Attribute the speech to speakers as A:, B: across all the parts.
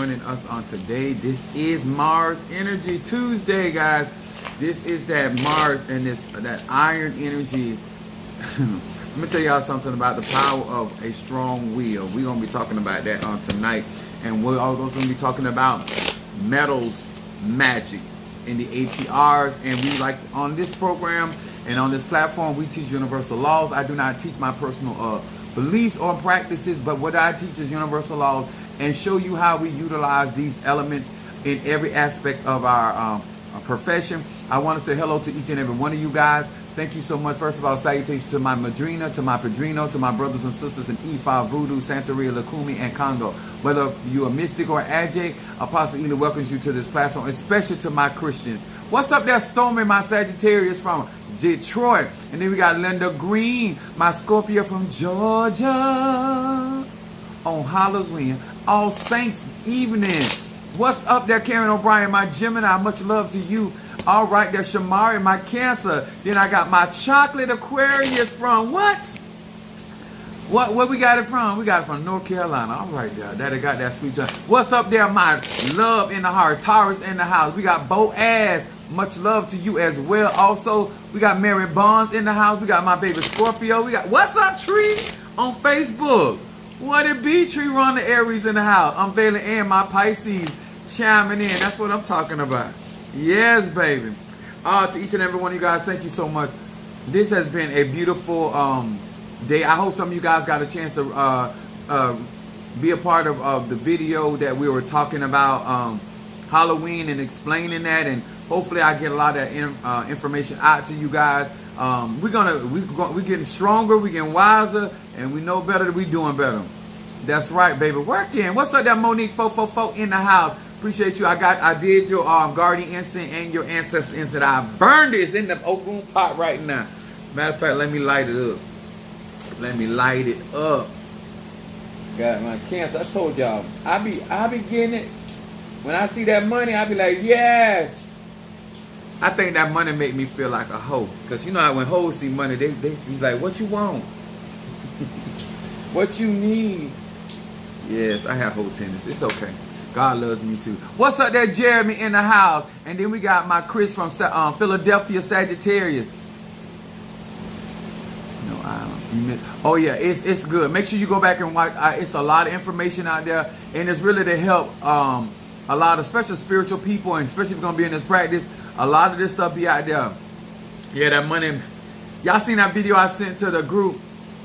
A: joining us on today. This is Mars Energy Tuesday, guys. This is that Mars and that iron energy. Let me tell y'all something about the power of a strong will. We're going to be talking about that on tonight. And we're also going to be talking about metals magic in the ATRS. And we like on this program and on this platform, we teach universal laws. I do not teach my personal beliefs or practices, but what I teach is universal laws and show you how we utilize these elements in every aspect of our profession. I want to say hello to each and every one of you guys. Thank you so much. First of all, salutations to my Madrina, to my Padrino, to my brothers and sisters in Ifa, Voodoo, Santeria, Lukumi, and Congo. Whether you're a mystic or Ajay, Apostle Ely welcomes you to this platform, especially to my Christians. What's up there, Stormy, my Sagittarius from Detroit? And then we got Linda Green, my Scorpio from Georgia, on Halloween, All Saints evening. What's up there, Karen O'Brien, my Gemini? Much love to you. All right, there's Shamari, my Cancer. Then I got my Chocolate Aquarius from what? Where we got it from? We got it from North Carolina. All right, there. That got that sweet joy. What's up there, my love in the heart? Taurus in the house. We got Boaz. Much love to you as well. Also, we got Mary Bonds in the house. We got my baby Scorpio. We got What's Up Tree on Facebook. What it be, Tree Run the Aries in the house. Unveiling and my Pisces chiming in. That's what I'm talking about. Yes, baby. To each and every one of you guys, thank you so much. This has been a beautiful day. I hope some of you guys got a chance to be a part of the video that we were talking about Halloween and explaining that, and hopefully I get a lot of that information out to you guys. We're getting stronger, we're getting wiser, and we know better that we're doing better. That's right, baby. Working. What's up there, Monique 444 in the house? Appreciate you. I did your guardian incense and your ancestor incense. I burned this in the Ogun pot right now. Matter of fact, let me light it up. Let me light it up. Got my Cancer. I told y'all, I be getting it. When I see that money, I be like, yes. I think that money make me feel like a hoe. Because you know how when hoes see money, they be like, what you want? What you need? Yes, I have hoe tendencies. It's okay. God loves me too. What's up there, Jeremy in the house? And then we got my Chris from Philadelphia, Sagittarius. No, oh yeah, it's good. Make sure you go back and watch. It's a lot of information out there, and it's really to help a lot of special spiritual people, and especially if you're gonna be in this practice. A lot of this stuff be out there. Yeah, that money. Y'all seen that video I sent to the group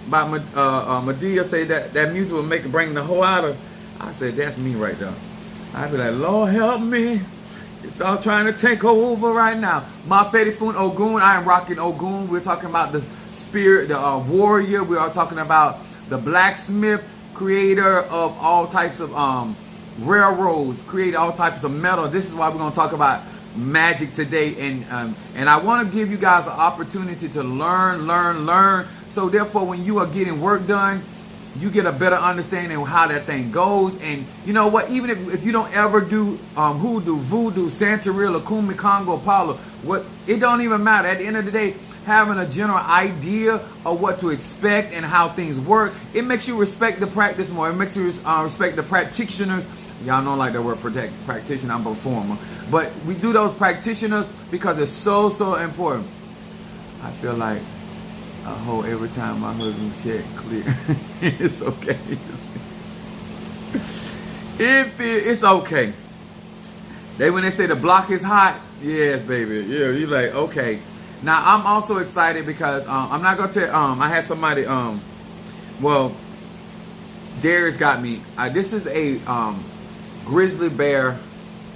A: about Medea say that music will bring the whole out of. I said that's me right there. I'd be like, Lord help me. It's all trying to take over right now. My Fun Ogun, I am rocking Ogun. We're talking about the spirit, the warrior. We are talking about the blacksmith, creator of all types of railroads, create all types of metal. This is why we're going to talk about magic today. And I want to give you guys an opportunity to learn. So therefore, when you are getting work done, you get a better understanding of how that thing goes. And you know what? Even if you don't ever do hoodoo, voodoo, Santeria, Lukumi, Congo, Paulo, it don't even matter. At the end of the day, having a general idea of what to expect and how things work, it makes you respect the practice more. It makes you respect the practitioners. Y'all don't like that word practitioner. I'm a performer. But we do those practitioners because it's so important. I feel like a hoe every time my husband check clear. It's okay. It's okay. When they say the block is hot, yes, baby. Yeah, you're like, okay. Now I'm also excited because I'm not gonna tell. I had somebody. Well, Darius got me. This is a grizzly bear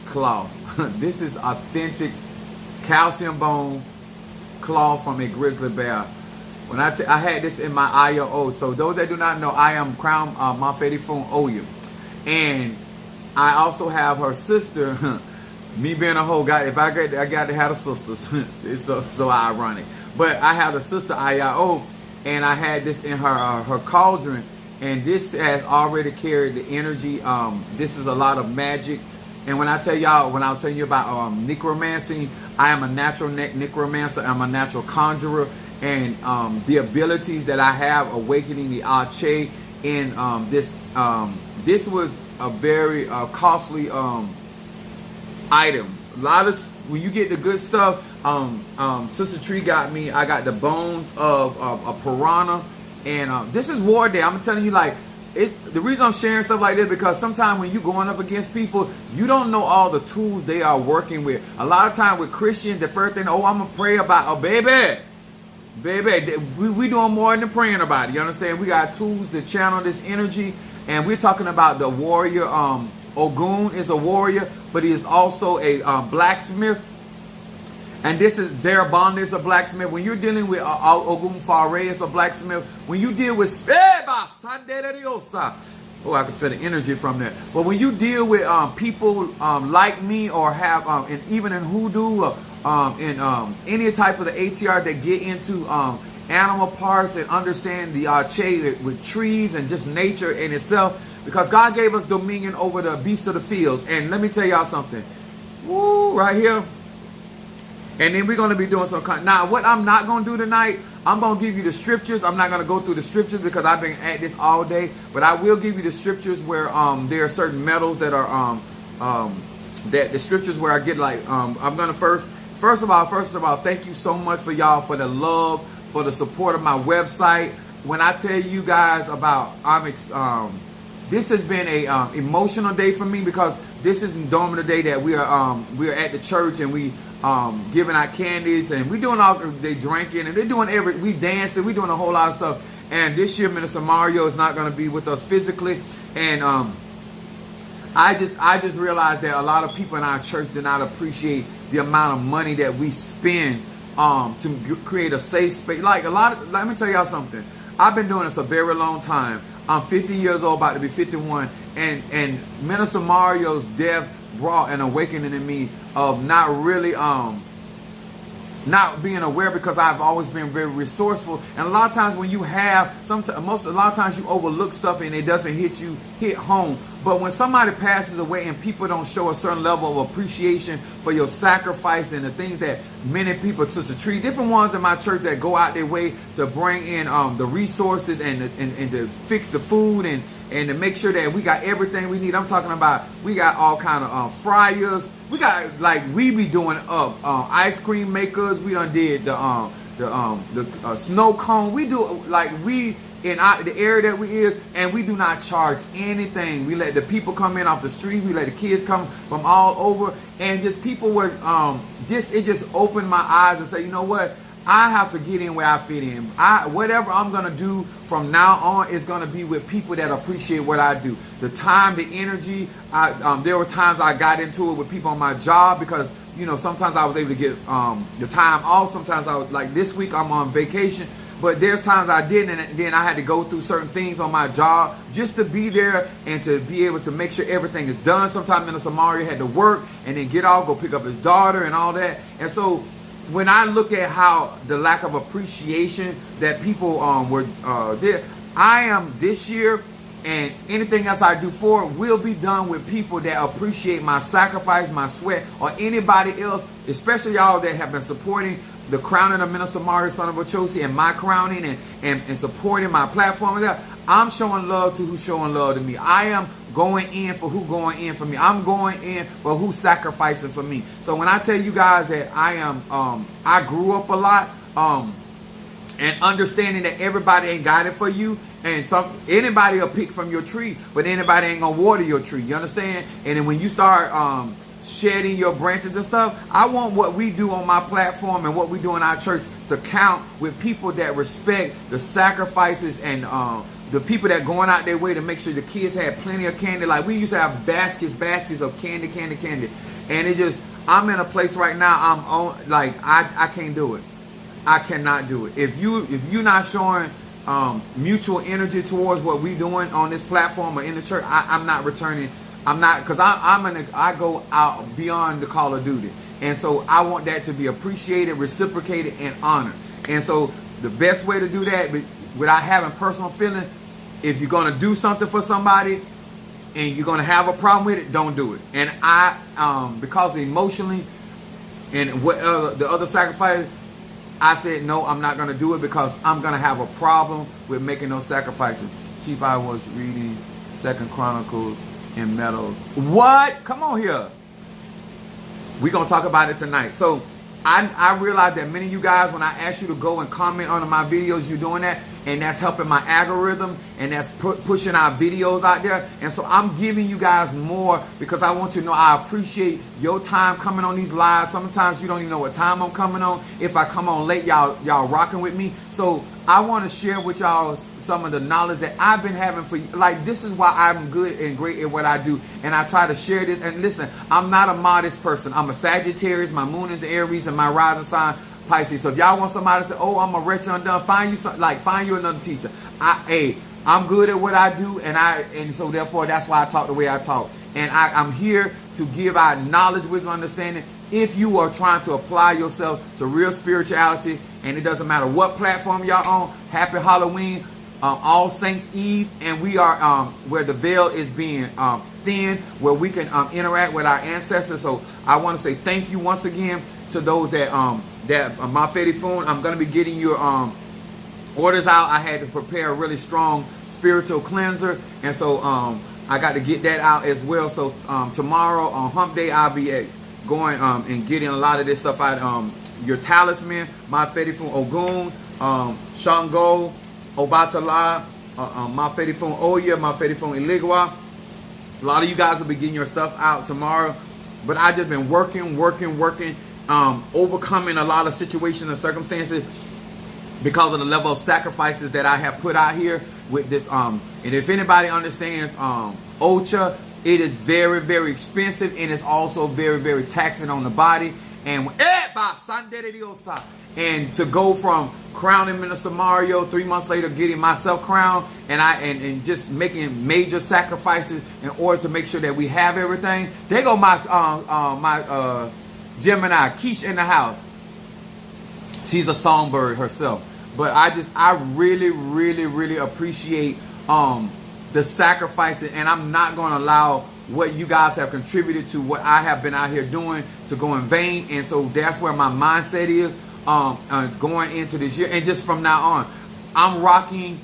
A: claw. This is authentic calcium bone claw from a grizzly bear. When I had this in my IO. So those that do not know, I am Crown Mafedi Fun Oyu. And I also have her sister. Me being a whole guy, I got to have a sister. It's so ironic. But I have a sister IO, and I had this in her cauldron. And this has already carried the energy. This is a lot of magic. And when I tell y'all, when I was telling you about necromancy, I am a natural necromancer. I'm a natural conjurer. And the abilities that I have, awakening the Ache in this was a very costly item. A lot of when you get the good stuff, Sister Tree got me. I got the bones of a piranha, and this is War Day. I'm telling you, like, the reason I'm sharing stuff like this because sometimes when you're going up against people, you don't know all the tools they are working with. A lot of time with Christians, the first thing, oh, I'm gonna pray about, oh, baby, we doing more than praying about it. You understand? We got tools to channel this energy, and we're talking about the warrior. Ogun is a warrior, but he is also a blacksmith. And this is Zerabon is a blacksmith. When you're dealing with Ogun Fare is a blacksmith. When you deal with oh, I can feel the energy from that. But when you deal with people like me, or have and even in hoodoo, in any type of the ATR that get into animal parts and understand the Arche with trees and just nature in itself, because God gave us dominion over the beasts of the field. And let me tell y'all something. Woo, right here. And then we're going to be doing some kind. Now, what I'm not going to do tonight, I'm going to give you the scriptures. I'm not going to go through the scriptures because I've been at this all day. But I will give you the scriptures where there are certain metals that are that the scriptures where I get like I'm going to first of all, thank you so much for y'all for the love, for the support of my website. When I tell you guys about this has been a emotional day for me because this is normally the day that we are at the church and we giving out candies and we doing all they drinking and they're doing we dancing, we doing a whole lot of stuff. And this year Minister Mario is not going to be with us physically, and I just realized that a lot of people in our church do not appreciate the amount of money that we spend to create a safe space. Like let me tell y'all something. I've been doing this a very long time. I'm 50 years old, about to be 51, and Minister Mario's death brought an awakening in me of not really not being aware, because I've always been very resourceful. And a lot of times when you have a lot of times you overlook stuff and it doesn't hit home. But when somebody passes away and people don't show a certain level of appreciation for your sacrifice and the things that many people, such a tree, different ones in my church that go out their way to bring in the resources and to fix the food and to make sure that we got everything we need. I'm talking about we got all kind of fryers. We got, like, we be doing ice cream makers. We done did the snow cone. We do, like, we in the area that we is, and we do not charge anything. We let the people come in off the street. We let the kids come from all over, and just people were it just opened my eyes and say, you know what? I have to get in where I fit in. Whatever I'm going to do from now on is going to be with people that appreciate what I do. The time, the energy. There were times I got into it with people on my job because, you know, sometimes I was able to get the time off. Sometimes I was, like this week I'm on vacation. But there's times I didn't, and then I had to go through certain things on my job just to be there and to be able to make sure everything is done. Sometimes Minister Mario had to work and then get off, go pick up his daughter and all that. And so when I look at how the lack of appreciation that people were there, I am this year, and anything else I do forward will be done with people that appreciate my sacrifice, my sweat, or anybody else, especially y'all that have been supporting the crowning of Minister Mario, son of Ochosi, and my crowning and supporting my platform. I'm showing love to who's showing love to me. I am going in for who going in for me. I'm going in for who's sacrificing for me. So when I tell you guys that I grew up a lot, and understanding that everybody ain't got it for you, and anybody will pick from your tree, but anybody ain't gonna water your tree. You understand? And then when you start shedding your branches and stuff, I want what we do on my platform and what we do in our church to count with people that respect the sacrifices and the people that going out their way to make sure the kids had plenty of candy. Like we used to have baskets of candy. And it just, I'm in a place right now, I'm on, like, I can't do it. I cannot do it. If you're not showing mutual energy towards what we doing on this platform or in the church, I'm not returning. I'm not, because I go out beyond the call of duty. And so I want that to be appreciated, reciprocated, and honored. And so the best way to do that without having personal feelings, if you're going to do something for somebody and you're going to have a problem with it, don't do it. And because emotionally and what the other sacrifice, I said, no, I'm not going to do it because I'm going to have a problem with making those sacrifices. Chief, I was reading 2 Chronicles and metals. What? Come on here. We're going to talk about it tonight. So I realize that many of you guys, when I ask you to go and comment on my videos, you're doing that. And that's helping my algorithm. And that's pushing our videos out there. And so I'm giving you guys more because I want you to know I appreciate your time coming on these lives. Sometimes you don't even know what time I'm coming on. If I come on late, y'all rocking with me. So I want to share with y'all some of the knowledge that I've been having for, like, this is why I'm good and great at what I do. And I try to share this. And listen, I'm not a modest person. I'm a Sagittarius. My moon is Aries and my rising sign Pisces. So if y'all want somebody to say, oh, I'm a wretch undone, find you another teacher. I'm good at what I do, and so therefore that's why I talk the way I talk. And I'm here to give out knowledge, wisdom, understanding. If you are trying to apply yourself to real spirituality, and it doesn't matter what platform y'all on, happy Halloween, All Saints Eve, and we are where the veil is being thin, where we can interact with our ancestors. So I want to say thank you once again to those that my Fetty phone. I'm going to be getting your orders out. I had to prepare a really strong spiritual cleanser, and so I got to get that out as well. So tomorrow on Hump Day, I'll be going and getting a lot of this stuff out. Your talisman, my Fetty phone Ogun, Shango, Obatala, my Fetty phone Oya, my Fetty phone Iligwa. A lot of you guys will be getting your stuff out tomorrow, but I just been working, overcoming a lot of situations and circumstances because of the level of sacrifices that I have put out here with this. And if anybody understands OCHA, it is very, very expensive, and it's also very, very taxing on the body. And to go from crowning Minister Mario 3 months later, getting myself crowned, and just making major sacrifices in order to make sure that we have everything. There go my Gemini, Keish in the house. She's a songbird herself. But I really, really, really appreciate the sacrifices, and I'm not going to allow what you guys have contributed to what I have been out here doing to go in vain. And so that's where my mindset is going into this year. And just from now on, I'm rocking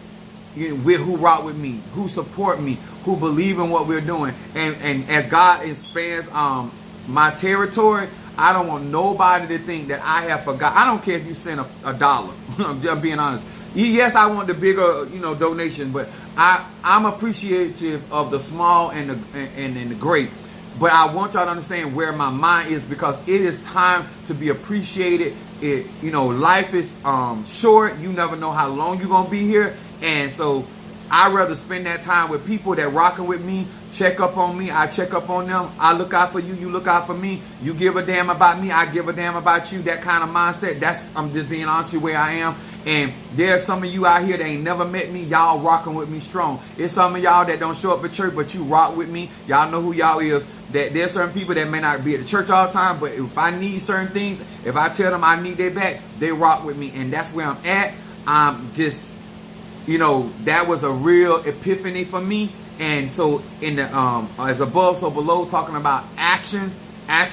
A: with who rock with me, who support me, who believe in what we're doing. And as God expands my territory, I don't want nobody to think that I have forgot. I don't care if you send a dollar. I'm just being honest. Yes, I want the bigger, donation, but I'm appreciative of the small and the great. But I want y'all to understand where my mind is, because it is time to be appreciated. Life is short. You never know how long you're gonna be here, and so I'd rather spend that time with people that rocking with me, check up on me, I check up on them. I look out for you, you look out for me. You give a damn about me, I give a damn about you. That kind of mindset, I'm just being honest with where I am. And there's some of you out here that ain't never met me. Y'all rocking with me strong. It's some of y'all that don't show up at church, but you rock with me. Y'all know who y'all is. That there's certain people that may not be at the church all the time, but if I need certain things, if I tell them I need their back, they rock with me. And that's where I'm at. I'm just, that was a real epiphany for me. And so in the as above, so below, talking about action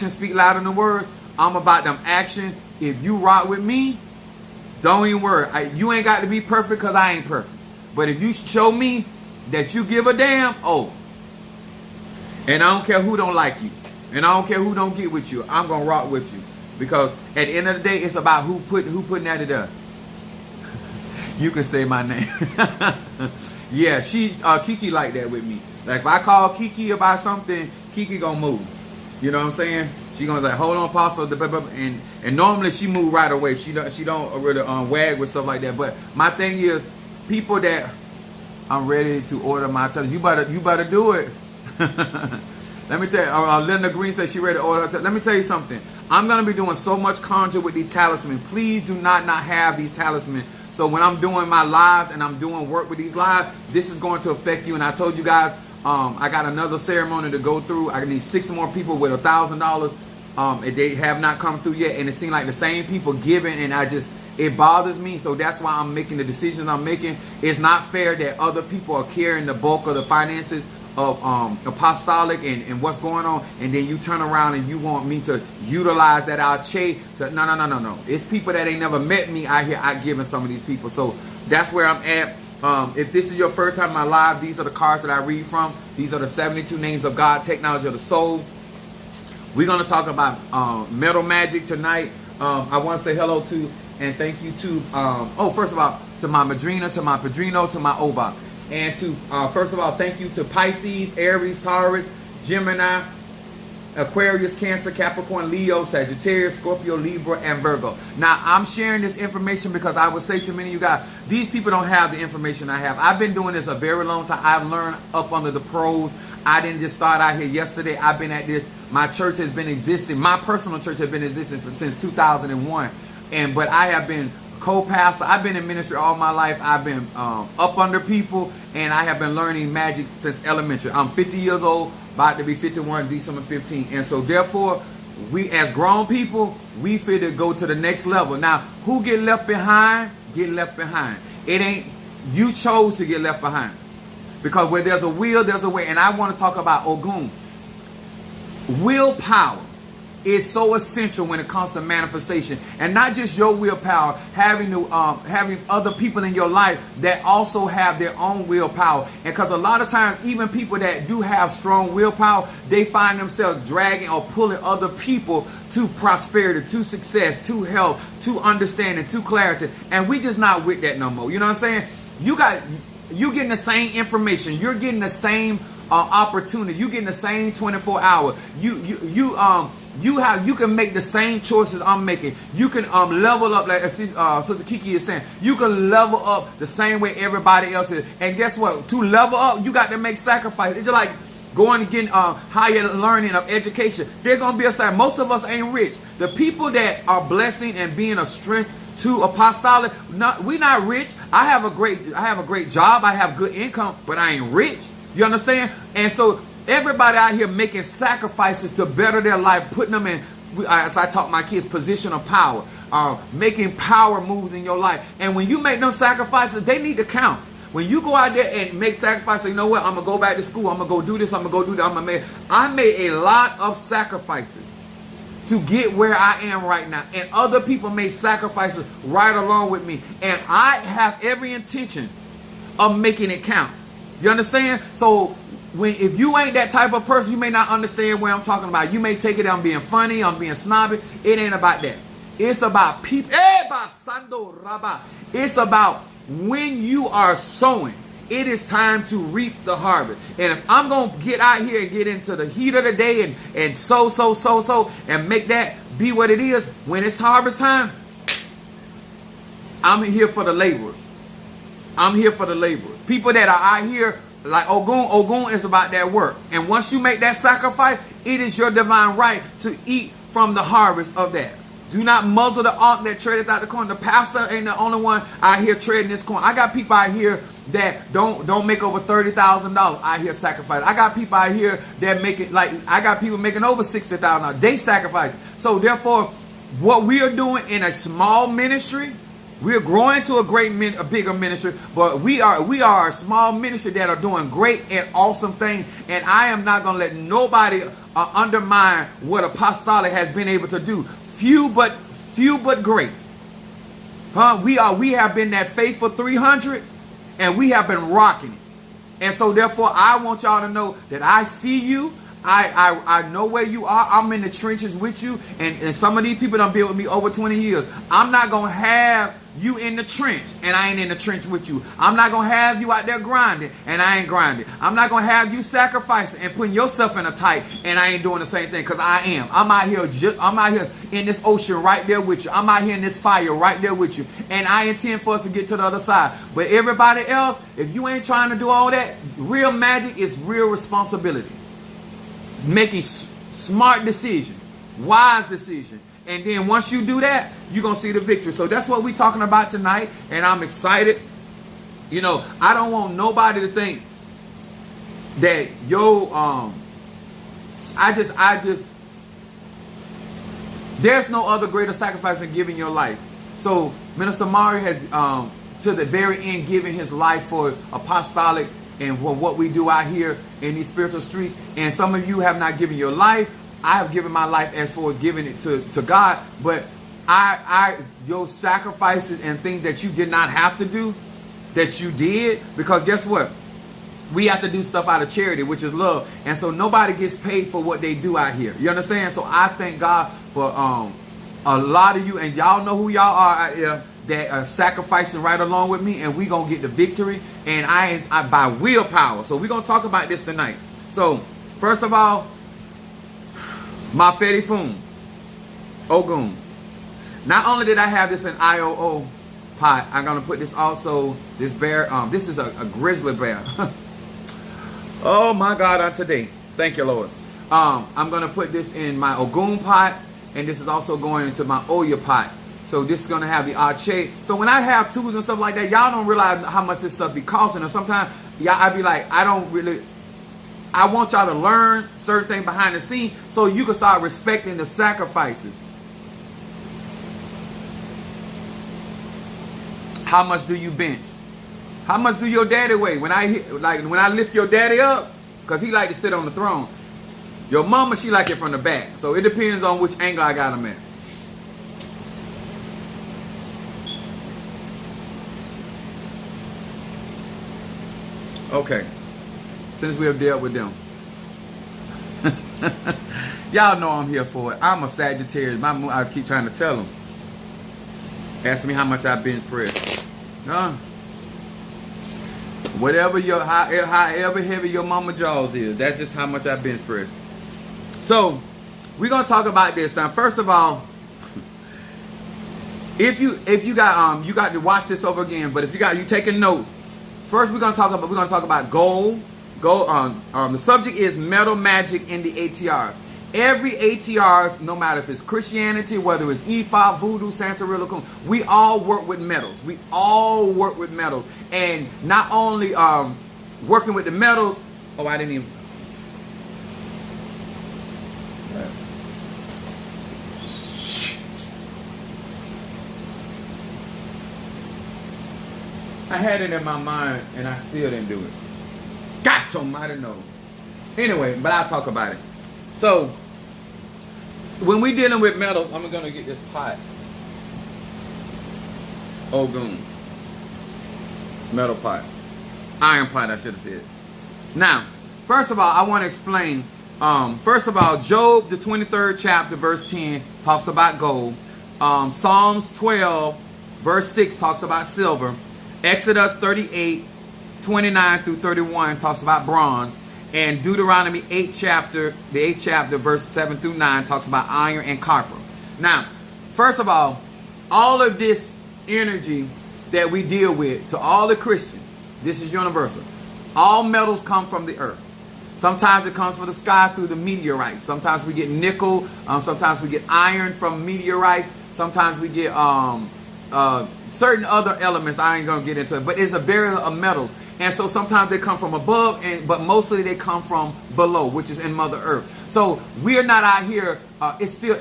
A: speak louder than words. I'm about them action. If you rock with me, don't even worry. You ain't got to be perfect, because I ain't perfect. But if you show me that you give a damn, and I don't care who don't like you, and I don't care who don't get with you, I'm gonna rock with you, because at the end of the day, it's about who putting that it up. You can say my name. Yeah, Kiki like that with me. Like if I call Kiki about something, Kiki gonna move. You know what I'm saying? She gonna like, hold on, Pastor, and normally she move right away. She don't really wag with stuff like that. But my thing is, people that I'm ready to order my talisman, you better do it. Let me tell you, Linda Green said she ready to order her. Let me tell you something. I'm gonna be doing so much conjure with these talismans. Please do not have these talismans. So when I'm doing my lives and I'm doing work with these lives, this is going to affect you. And I told you guys, I got another ceremony to go through. I need 6 more people with $1,000. They have not come through yet, and it seems like the same people giving, and it bothers me. So that's why I'm making the decisions I'm making. It's not fair that other people are carrying the bulk of the finances of apostolic and what's going on, and then you turn around and you want me to utilize that no. It's people that ain't never met me out here out giving some of these people. So that's where I'm at. If this is your first time in my live, these are the cards that I read from. These are the 72 names of God, technology of the soul. We're going to talk about metal magic tonight. I want to say hello to and thank you to, first of all, to my Madrina, to my Padrino, to my Oba. And to, first of all, thank you to Pisces, Aries, Taurus, Gemini, Aquarius, Cancer, Capricorn, Leo, Sagittarius, Scorpio, Libra, and Virgo. Now, I'm sharing this information because I would say to many of you guys, these people don't have the information I have. I've been doing this a very long time. I've learned up under the pros. I didn't just start out here yesterday. I've been at this. My church has been existing. My personal church has been existing since 2001. But I have been co-pastor. I've been in ministry all my life. I've been up under people, and I have been learning magic since elementary. I'm 50 years old, about to be 51 December 15. And so therefore, we as grown people, we fit to go to the next level. Now, who get left behind? Get left behind. It ain't, you chose to get left behind. Because where there's a will, there's a way. And I want to talk about Ogun. Willpower is so essential when it comes to manifestation, and not just your willpower, having other people in your life that also have their own willpower. And because a lot of times, even people that do have strong willpower, they find themselves dragging or pulling other people to prosperity, to success, to health, to understanding, to clarity, and we just not with that no more. You know what I'm saying? You getting the same information, you're getting the same opportunity, you getting the same 24 hours. You can make the same choices I'm making. You can level up, like Sister Kiki is saying. You can level up the same way everybody else is. And guess what? To level up, you got to make sacrifices. It's just like going and getting higher learning of education. There's gonna be a side. Most of us ain't rich. The people that are blessing and being a strength to apostolic, we not rich. I have a great job. I have good income, but I ain't rich. You understand? And so everybody out here making sacrifices to better their life, putting them in, as I taught my kids, position of power, making power moves in your life. And when you make them sacrifices, they need to count. When you go out there and make sacrifices, you know what? I'm going to go back to school. I'm going to go do this. I'm going to go do that. I made a lot of sacrifices to get where I am right now. And other people made sacrifices right along with me. And I have every intention of making it count. You understand? So if you ain't that type of person, you may not understand what I'm talking about. You may take it I'm being funny, I'm being snobby. It ain't about that. It's about people. It's about when you are sowing, it is time to reap the harvest. And if I'm going to get out here and get into the heat of the day and sow, and make that be what it is, when it's harvest time, I'm here for the laborers. I'm here for the laborers. People that are out here like Ogun is about that work. And once you make that sacrifice, it is your divine right to eat from the harvest of that. Do not muzzle the ox that treadeth out the corn. The pastor ain't the only one out here treading this corn. I got people out here that don't make over $30,000 out here sacrifice. I got people out here that make it, like I got people making over $60,000. They sacrifice. So therefore, what we are doing in a small ministry, we're growing to a bigger ministry, but we are a small ministry that are doing great and awesome things. And I am not going to let nobody undermine what apostolic has been able to do. Few but great. We have been that faithful 300, and we have been rocking it. And so therefore, I want y'all to know that I see you. I know where you are. I'm in the trenches with you. And some of these people done been with me over 20 years. I'm not going to have you in the trench, and I ain't in the trench with you. I'm not going to have you out there grinding, and I ain't grinding. I'm not going to have you sacrificing and putting yourself in a tight, and I ain't doing the same thing, because I am. I'm out here in this ocean right there with you. I'm out here in this fire right there with you. And I intend for us to get to the other side. But everybody else, if you ain't trying to do all that, real magic is real responsibility. Making smart decisions, wise decisions. And then once you do that, you're going to see the victory. So that's what we're talking about tonight. And I'm excited. You know, I don't want nobody to think that, there's no other greater sacrifice than giving your life. So Minister Mari has, to the very end, given his life for apostolic and for what we do out here in these spiritual streets. And some of you have not given your life. I have given my life as for giving it to God, but your sacrifices and things that you did not have to do, that you did, because guess what? We have to do stuff out of charity, which is love. And so nobody gets paid for what they do out here. You understand? So I thank God for a lot of you, and y'all know who y'all are out here that are sacrificing right along with me, and we going to get the victory, and I by willpower. So we're going to talk about this tonight. So first of all, my Fetty Foom, Ogun. Not only did I have this in IOO pot, I'm going to put this also, this bear, this is a grizzly bear. Oh my God, on today. Thank you, Lord. I'm going to put this in my Ogun pot, and this is also going into my Oya pot. So this is going to have the Arche. So when I have tools and stuff like that, y'all don't realize how much this stuff be costing. And sometimes, y'all, I be like, I want y'all to learn certain things behind the scenes so you can start respecting the sacrifices. How much do you bench? How much do your daddy weigh? When I lift your daddy up, because he like to sit on the throne. Your mama, she like it from the back. So it depends on which angle I got him at. Okay. Since we have dealt with them. Y'all know I'm here for it. I'm a Sagittarius. I keep trying to tell them. Ask me how much I bench press. Whatever however heavy your mama jaws is, that's just how much I bench press. So we're gonna talk about this now. First of all, if you got to watch this over again, but if you taking notes, first we're gonna talk about gold. The subject is metal magic in the ATRS. Every ATRS, no matter if it's Christianity, whether it's Ifa, Voodoo, Santeria, we all work with metals. We all work with metals. And not only working with the metals, oh, I didn't even. I had it in my mind and I still didn't do it. God almighty no. Anyway, but I'll talk about it. So, when we dealing with metals, I'm going to get this pot. Ogun. Metal pot. Iron pot, I should have said. Now, first of all, I want to explain. First of all, Job, the 23rd chapter, verse 10, talks about gold. Psalms 12, verse 6, talks about silver. Exodus 38, 29 through 31, talks about bronze. And Deuteronomy 8th chapter, the 8th chapter, verse 7 through 9, talks about iron and copper. Now, first of all of this energy that we deal with, to all the Christians, this is universal. All metals come from the earth. Sometimes it comes from the sky through the meteorites. Sometimes we get nickel. Sometimes we get iron from meteorites. Sometimes we get certain other elements. I ain't going to get into it. But it's a variety of metals. And so sometimes they come from above, but mostly they come from below, which is in Mother Earth. So we are not out here.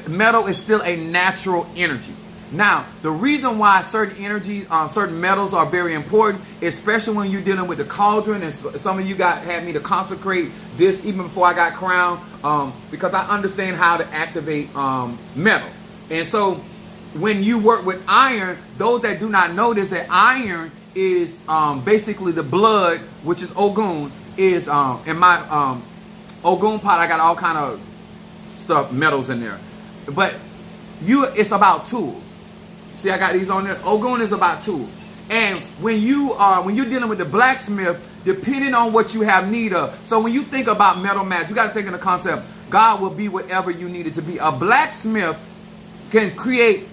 A: Metal is still a natural energy. Now, the reason why certain energies, certain metals are very important, especially when you're dealing with the cauldron, and some of you had me to consecrate this even before I got crowned, because I understand how to activate metal. And so when you work with iron, those that do not know this, that iron is basically the blood, which is Ogun, is in my Ogun pot. I got all kind of stuff, metals in there. But it's about tools. See, I got these on there. Ogun is about tools. And when you're dealing with the blacksmith, depending on what you have need of. So when you think about metal magic, you got to think in the concept, God will be whatever you need it to be. A blacksmith can create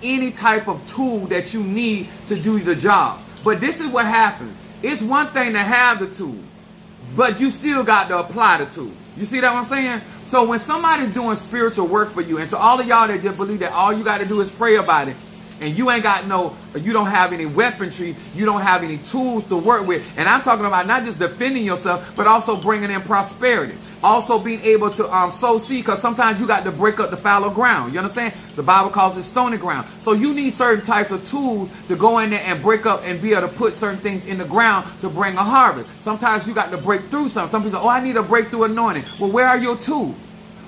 A: any type of tool that you need to do the job. But this is what happens. It's one thing to have the tool, but you still got to apply the tool. You see that what I'm saying? So when somebody's doing spiritual work for you, and to all of y'all that just believe that all you got to do is pray about it, and you don't have any weaponry, you don't have any tools to work with. And I'm talking about not just defending yourself, but also bringing in prosperity. Also being able to sow seed, because sometimes you got to break up the fallow ground. You understand? The Bible calls it stony ground. So you need certain types of tools to go in there and break up and be able to put certain things in the ground to bring a harvest. Sometimes you got to break through something. Some people say, oh, I need a breakthrough anointing. Well, where are your tools?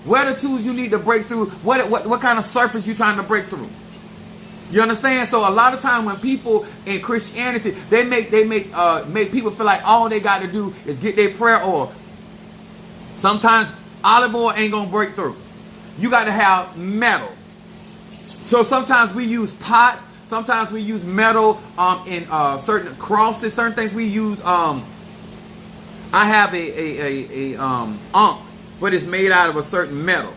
A: Where are the tools you need to break through? What kind of surface you trying to break through? You understand? So a lot of time when people in Christianity, they make people feel like all they got to do is get their prayer oil. Sometimes olive oil ain't gonna break through. You got to have metal. So sometimes we use pots. Sometimes we use metal in certain crosses. Certain things we use. I have a ankh, but it's made out of a certain metal.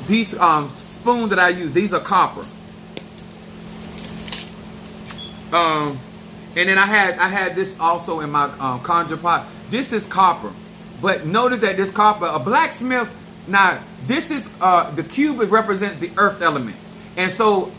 A: These spoons that I use, these are copper. And then I had this also in my conjure pot. This is copper, but notice that this copper, a blacksmith. Now this is the cube. It represents the earth element, and so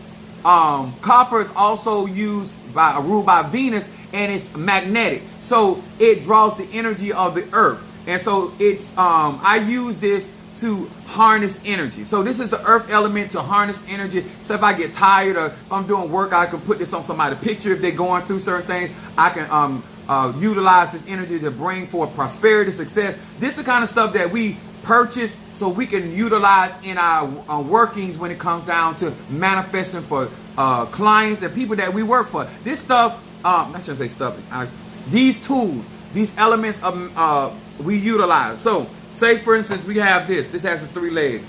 A: copper is also used ruled by Venus, and it's magnetic. So it draws the energy of the earth, and so it's I use this to harness energy. So this is the earth element to harness energy. So if I get tired or if I'm doing work, I can put this on somebody's picture. If they're going through certain things, I can utilize this energy to bring forth prosperity, success. This is the kind of stuff that we purchase so we can utilize in our workings when it comes down to manifesting for clients and people that we work for. This stuff, I shouldn't say stuff, these tools, these elements we utilize. So say for instance we have this. This has the 3 legs.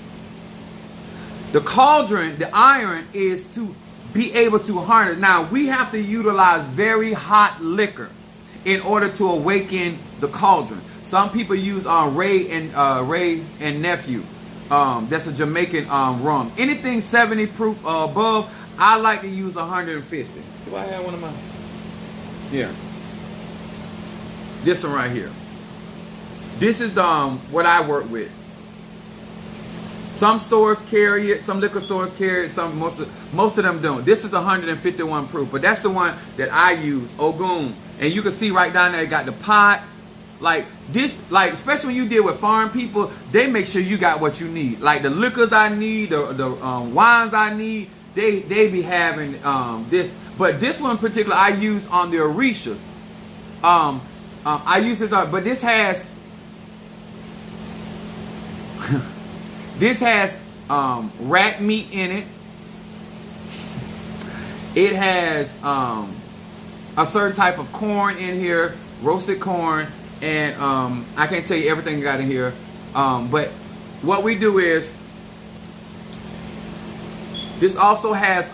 A: The cauldron, the iron, is to be able to harness. Now we have to utilize very hot liquor in order to awaken the cauldron. Some people use Ray and Nephew. That's a Jamaican rum. Anything 70 proof or above, I like to use 150. Do I have one of mine? Yeah. This one right here. This is the what I work with. Some stores carry it, some liquor stores carry it, most of them don't. This is 151 proof, but that's the one that I use, Ogun. And you can see right down there, it got the pot. Like this, like especially when you deal with foreign people, they make sure you got what you need. Like the liquors I need, the wines I need, they be having this. But this one in particular, I use on the Orishas. I use this, but this has this has rat meat in it. It has a certain type of corn in here, roasted corn. And I can't tell you everything I got in here, but what we do is this also has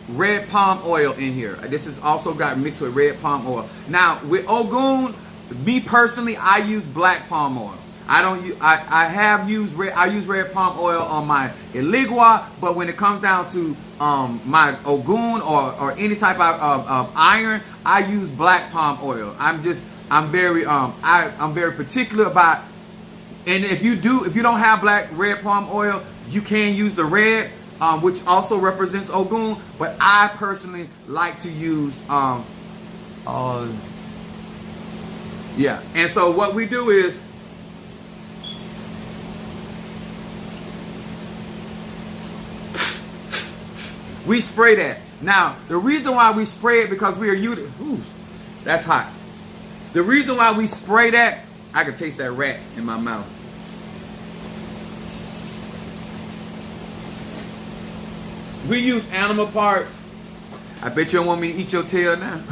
A: red palm oil in here. This is also got mixed with red palm oil. Now with Ogun, me personally, I use black palm oil. I don't. I use red palm oil on my Eligua, but when it comes down to my Ogun or any type of iron, I use black palm oil. I'm very particular about, and if you don't have red palm oil, you can use the red, which also represents Ogun. But I personally like to use yeah. And so what we do is we spray that. Now the reason why we spray it because we are using. Ooh, that's hot. The reason why we spray that, I can taste that rat in my mouth. We use animal parts. I bet you don't want me to eat your tail now.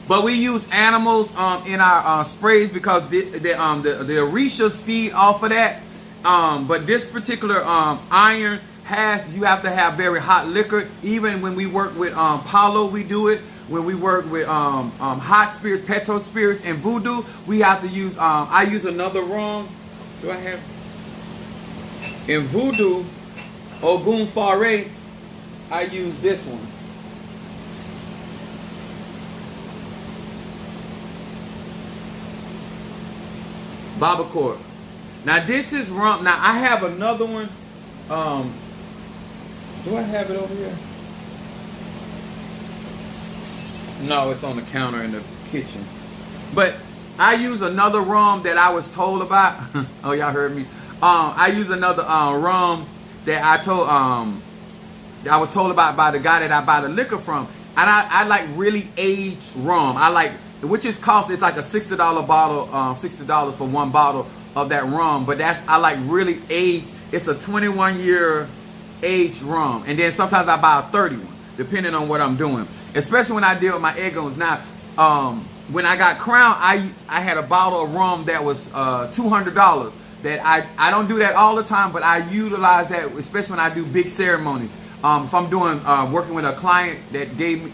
A: But we use animals in our sprays because the Orishas feed off of that. But this particular iron you have to have very hot liquor. Even when we work with Palo, we do it. When we work with hot spirits, petro spirits, and voodoo, we have to use. I use another rum. Do I have? In voodoo, Ogun Fare, I use this one. Babacourt. Now this is rum. Now I have another one. Do I have it over here? No, it's on the counter in the kitchen. But I use another rum that I was told about. Oh, y'all heard me. I use another rum that I was told about by the guy that I buy the liquor from. And I like really aged rum. I like, which is cost, it's like a $60 bottle, $60 for one bottle of that rum. But I like really aged. It's a 21-year aged rum. And then sometimes I buy a 31, depending on what I'm doing. Especially when I deal with my egos. Now, when I got crowned, I had a bottle of rum that was $200. That I don't do that all the time, but I utilize that, especially when I do big ceremonies. If I'm doing working with a client that gave me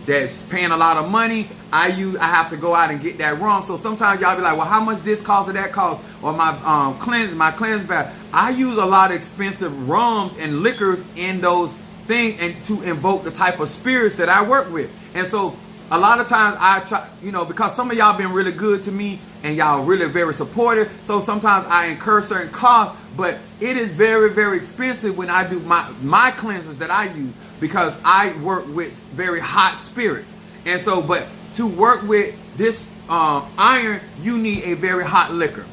A: that's paying a lot of money, I have to go out and get that rum. So sometimes y'all be like, well, how much this cost or that cost? Or my cleanse bath. I use a lot of expensive rums and liquors in those things, and to invoke the type of spirits that I work with. And so a lot of times I try, because some of y'all been really good to me and y'all really very supportive. So sometimes I incur certain costs, but it is very, very expensive when I do my cleanses that I use, because I work with very hot spirits. And so, but to work with this iron, you need a very hot liquor.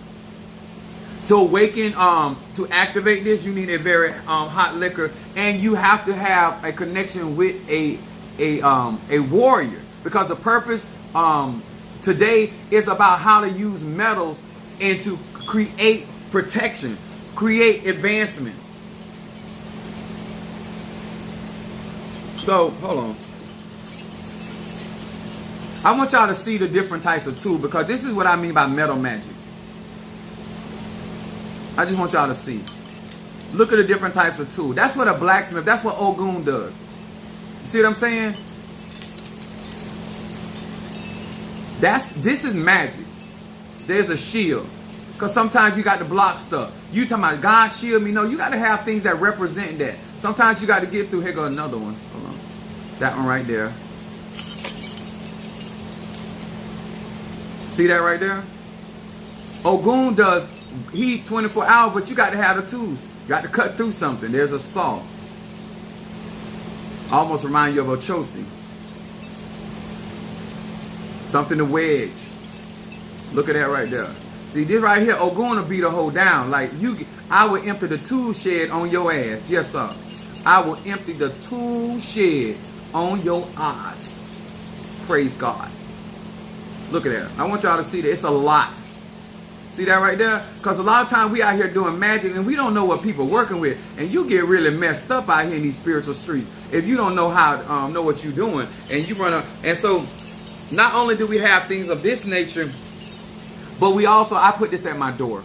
A: To awaken, to activate this, you need a very hot liquor, and you have to have a connection with a warrior, because the purpose today is about how to use metals and to create protection, create advancement. So hold on. I want y'all to see the different types of tools, because this is what I mean by metal magic. I just want y'all to see. Look at the different types of tools. That's what a blacksmith, that's what Ogun does. You see what I'm saying? This is magic. There's a shield. Because sometimes you got to block stuff. You talking about God shield me. No, you got to have things that represent that. Sometimes you got to get through. Here go another one. Hold on. That one right there. See that right there? Ogun does, he's 24 hours, but you got to have the tools. You got to cut through something. There's a saw. Almost remind you of a Chosi. Something to wedge. Look at that right there. See, this right here, Ogun will beat the whole down. Like, I will empty the tool shed on your ass. Yes, sir. I will empty the tool shed on your eyes. Praise God. Look at that. I want y'all to see that. It's a lot. See that right there? Because a lot of times we out here doing magic and we don't know what people working with. And you get really messed up out here in these spiritual streets if you don't know how know what you're doing. And you run up. And so not only do we have things of this nature, but we also, I put this at my door.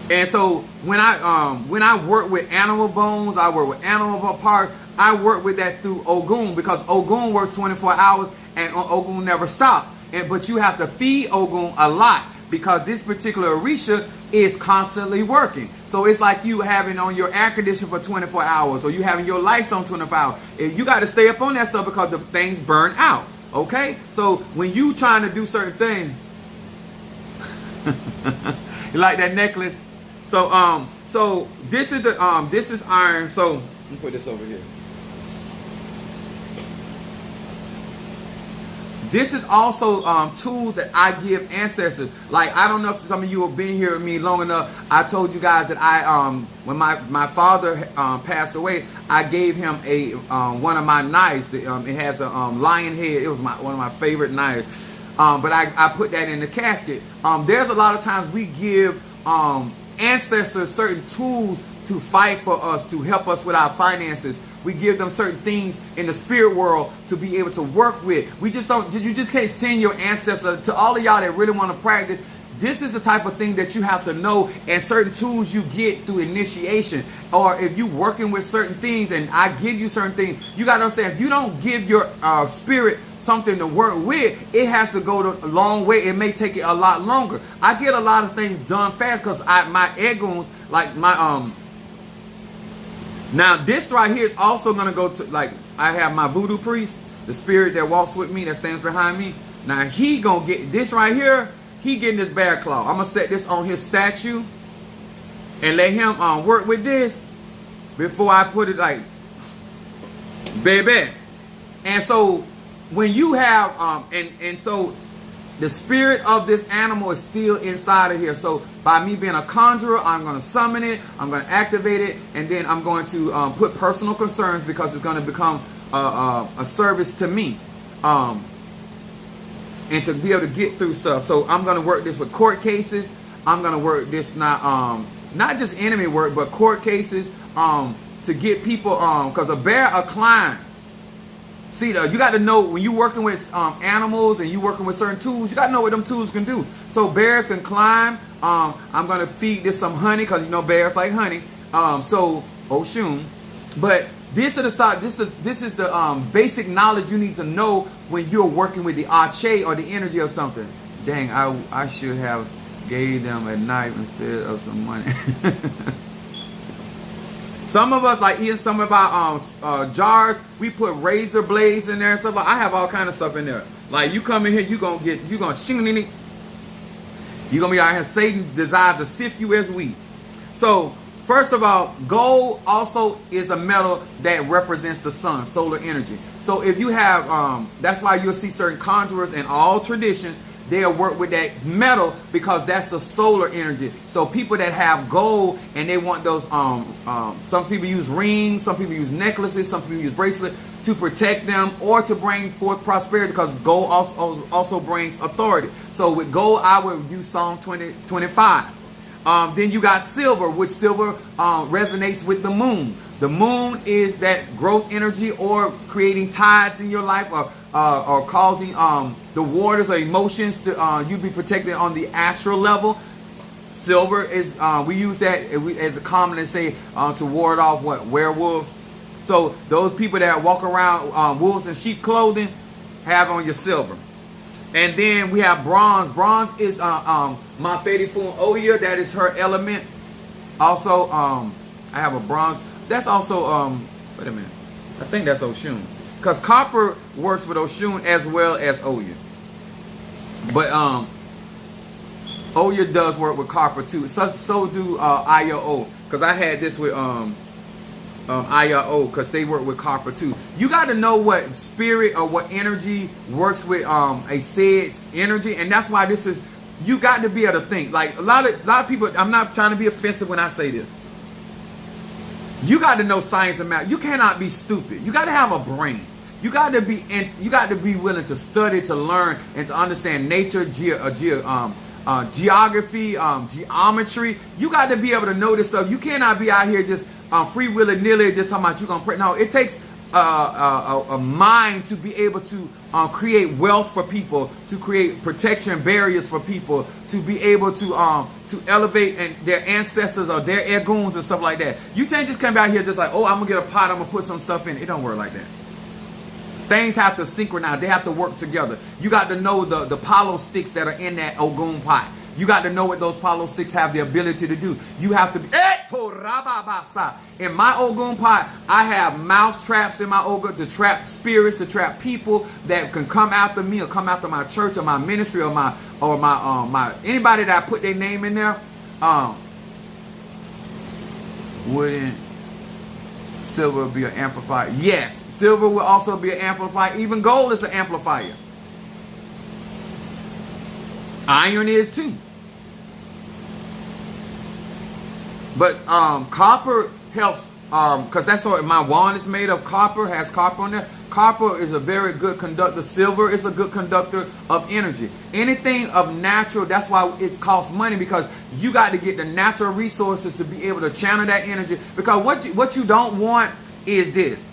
A: And so when I work with animal bones, I work with animal parts, I work with that through Ogun, because Ogun works 24 hours and Ogun never stops. But you have to feed Ogun a lot, because this particular Orisha is constantly working. So it's like you having on your air conditioner for 24 hours, or you having your lights on 24 hours. You got to stay up on that stuff because the things burn out. Okay? So when you trying to do certain things, you like that necklace? So this is the this is iron. So let me put this over here. This is also tools that I give ancestors. Like, I don't know if some of you have been here with me long enough. I told you guys that I when my father passed away, I gave him a one of my knives. It has a lion head. It was one of my favorite knives. But I put that in the casket. There's a lot of times we give ancestors certain tools to fight for us, to help us with our finances. We give them certain things in the spirit world to be able to work with. You just can't send your ancestor. To all of y'all that really want to practice, this is the type of thing that you have to know, and certain tools you get through initiation. Or if you're working with certain things and I give you certain things, you got to understand, if you don't give your spirit something to work with, it has to go a long way. It may take it a lot longer. I get a lot of things done fast because my egos, like my now this right here is also going to go to, like, I have my voodoo priest, the spirit that walks with me, that stands behind me. Now he going to get this right here. He getting this bear claw. I'm going to set this on his statue and let him work with this before I put it, like, baby. And so when you have, and so the spirit of this animal is still inside of here. So by me being a conjurer, I'm going to summon it, I'm going to activate it, and then I'm going to put personal concerns, because it's going to become a service to me, and to be able to get through stuff. So I'm going to work this with court cases. I'm going to work this not just enemy work, but court cases to get people, because a bear will climb. See, you got to know when you're working with animals and you working with certain tools, you got to know what them tools can do. So bears can climb. I'm going to feed this some honey because you know bears like honey. So Oshun. But this is the start. This is the basic knowledge you need to know when you're working with the Ache or the energy of something. Dang, I should have gave them a knife instead of some money. Some of us, like eating some of our jars, we put razor blades in there and stuff. Like, I have all kind of stuff in there. Like, you come in here, you're gonna be out here. Satan desires to sift you as wheat. So, first of all, gold also is a metal that represents the sun, solar energy. So if you have, that's why you'll see certain conjurers in all tradition, they'll work with that metal because that's the solar energy. So people that have gold and they want those, some people use rings, some people use necklaces, some people use bracelets to protect them or to bring forth prosperity, because gold also brings authority. So with gold, I would use Psalm 25. Then you got silver, which silver resonates with the moon. The moon is that growth energy or creating tides in your life, or causing the waters or emotions to you be protected on the astral level. Silver is we use that as a common to say to ward off werewolves. So those people that walk around wolves in sheep clothing have on your silver. And then we have bronze. Bronze is my Fun Oya. That is her element. Also, I have a bronze. That's also wait a minute. I think that's Oshun. Because copper works with Oshun as well as Oya. But Oya does work with copper too. So do IO. Because I had this with IO, because they work with copper too. You got to know what spirit or what energy works with a said's energy, and that's why this is. You got to be able to think. Like a lot of people. I'm not trying to be offensive when I say this. You got to know science and math. You cannot be stupid. You got to have a brain. You got to be willing to study, to learn, and to understand nature, geography, geometry. You got to be able to know this stuff. You cannot be out here just free willy-nilly just talking about you gonna pray. No, it takes a mind to be able to create wealth for people, to create protection barriers for people, to be able to elevate and their ancestors or their egoons and stuff like that. You can't just come out here just like, oh, I'm gonna get a pot, I'm gonna put some stuff in. It don't work like that. Things have to synchronize. They have to work together. You got to know the palo sticks that are in that Ogun pot. You got to know what those palo sticks have the ability to do. You have to be. In my Ogun pot, I have mouse traps in my Ogun to trap spirits, to trap people that can come after me or come after my church or my ministry or my anybody that I put their name in there. Wouldn't silver be an amplifier? Yes, silver will also be an amplifier. Even gold is an amplifier. Iron is too. But copper helps, because that's what my wand is made of. Copper has copper on there. Copper is a very good conductor. Silver is a good conductor of energy. Anything of natural, that's why it costs money, because you got to get the natural resources to be able to channel that energy. Because what you don't want is this.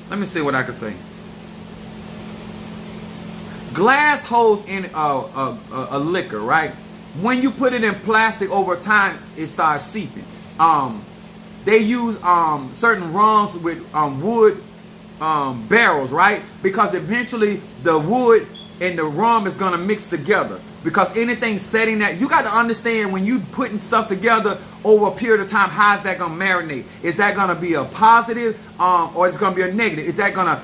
A: Let me see what I can say. Glass holds in a liquor, right? When you put it in plastic over time, it starts seeping. They use certain rums with wood barrels, right? Because eventually the wood and the rum is going to mix together. Because anything setting that, you got to understand when you putting stuff together over a period of time, how is that going to marinate? Is that going to be a positive or it's going to be a negative? Is that going to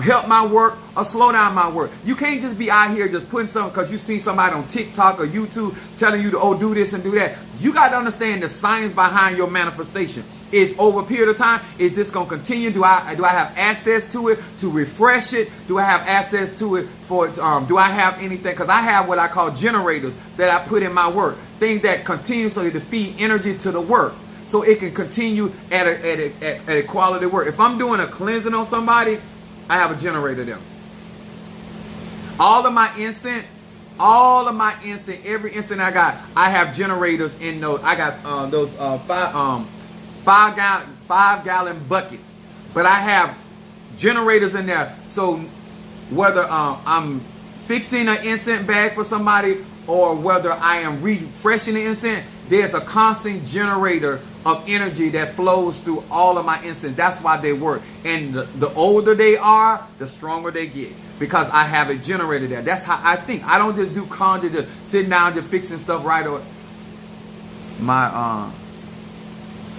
A: help my work or slow down my work? You can't just be out here just putting something because you see somebody on TikTok or YouTube telling you to do this and do that. You got to understand the science behind your manifestation. Is over a period of time, is this going to continue? Do I have access to it to refresh it? Do I have access to it for do I have anything? Because I have what I call generators that I put in my work, things that continuously to feed energy to the work. so it can continue at a quality work. If I'm doing a cleansing on somebody, I have a generator there. All of my incense, every incense I got, I have generators in those. I got those 5-gallon buckets, but I have generators in there. So whether I'm fixing an incense bag for somebody or whether I am refreshing the incense, there's a constant generator of energy that flows through all of my incense. That's why they work. And the older they are, the stronger they get, because I have a generator there. That's how I think. I don't just do conjure, just sitting down, just fixing stuff right away. My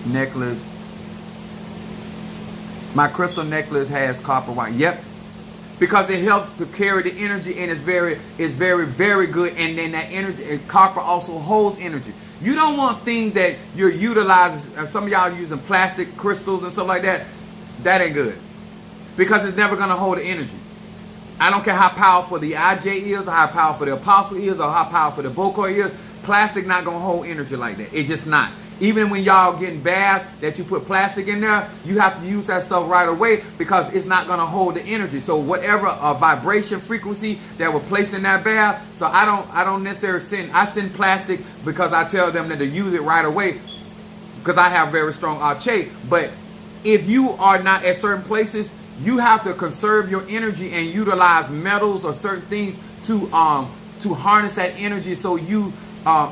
A: necklace, my crystal necklace has copper wire. Yep. Because it helps to carry the energy, and it's very, very good. And then that energy, copper also holds energy. You don't want things that you're utilizing. Some of y'all are using plastic crystals and stuff like that. That ain't good, because it's never going to hold the energy. I don't care how powerful the IJ is, or how powerful the apostle is, or how powerful the Bokor is. Plastic not going to hold energy like that. It's just not. Even when y'all getting bath that you put plastic in there, you have to use that stuff right away, because it's not going to hold the energy. So whatever vibration frequency that we're placing in that bath, so I don't necessarily send plastic, because I tell them that to use it right away, because I have very strong ATRS. But if you are not at certain places, you have to conserve your energy and utilize metals or certain things to harness that energy. So you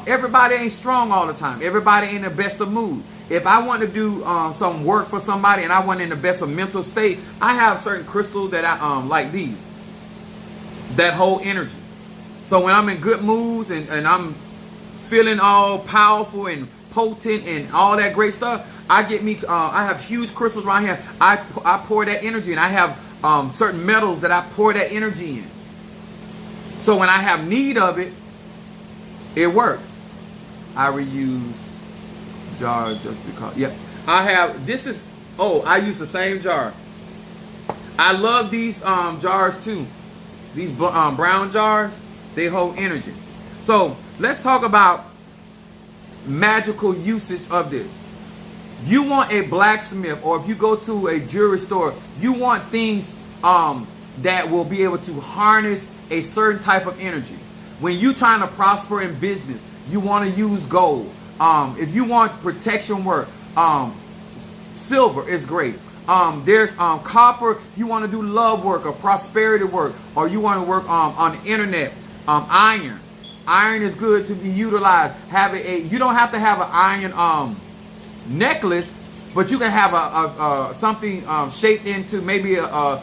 A: everybody ain't strong all the time. Everybody ain't in the best of mood. If I want to do some work for somebody and I want in the best of mental state, I have certain crystals that I like these that hold energy. So when I'm in good moods and I'm feeling all powerful and potent and all that great stuff, I get me. I have huge crystals right here. I pour that energy, and I have certain metals that I pour that energy in. So when I have need of it, it works. I reuse jars just because. Yep. I have, this is, I use the same jar. I love these jars too. These brown jars, they hold energy. So let's talk about magical usage of this. You want a blacksmith, or if you go to a jewelry store, you want things that will be able to harness a certain type of energy. When you're trying to prosper in business, you want to use gold. If you want protection work, silver is great. There's copper if you want to do love work or prosperity work, or you want to work on the internet. Iron. Iron is good to be utilized. You don't have to have an iron necklace, but you can have something shaped into maybe a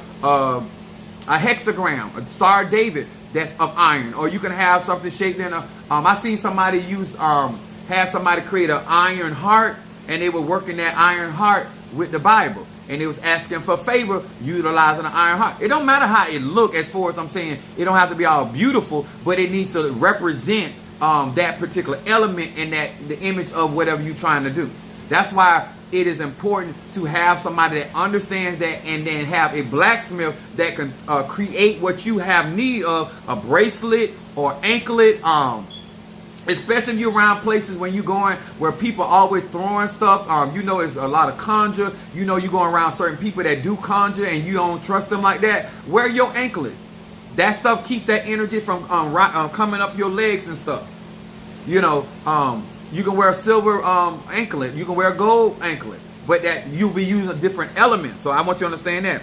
A: hexagram, a Star of David that's of iron, or you can have something shaped in a. I seen somebody have somebody create an iron heart, and they were working that iron heart with the Bible, and they was asking for favor utilizing an iron heart. It don't matter how it look, as far as I'm saying, it don't have to be all beautiful, but it needs to represent that particular element and the image of whatever you're trying to do. That's why it is important to have somebody that understands that, and then have a blacksmith that can create what you have need of, a bracelet or anklet, especially if you're around places when you're going where people always throwing stuff. There's a lot of conjure. You're going around certain people that do conjure and you don't trust them like that. Wear your anklets. That stuff keeps that energy from coming up your legs and stuff. You can wear a silver anklet. You can wear a gold anklet. But that you'll be using a different element. So I want you to understand that.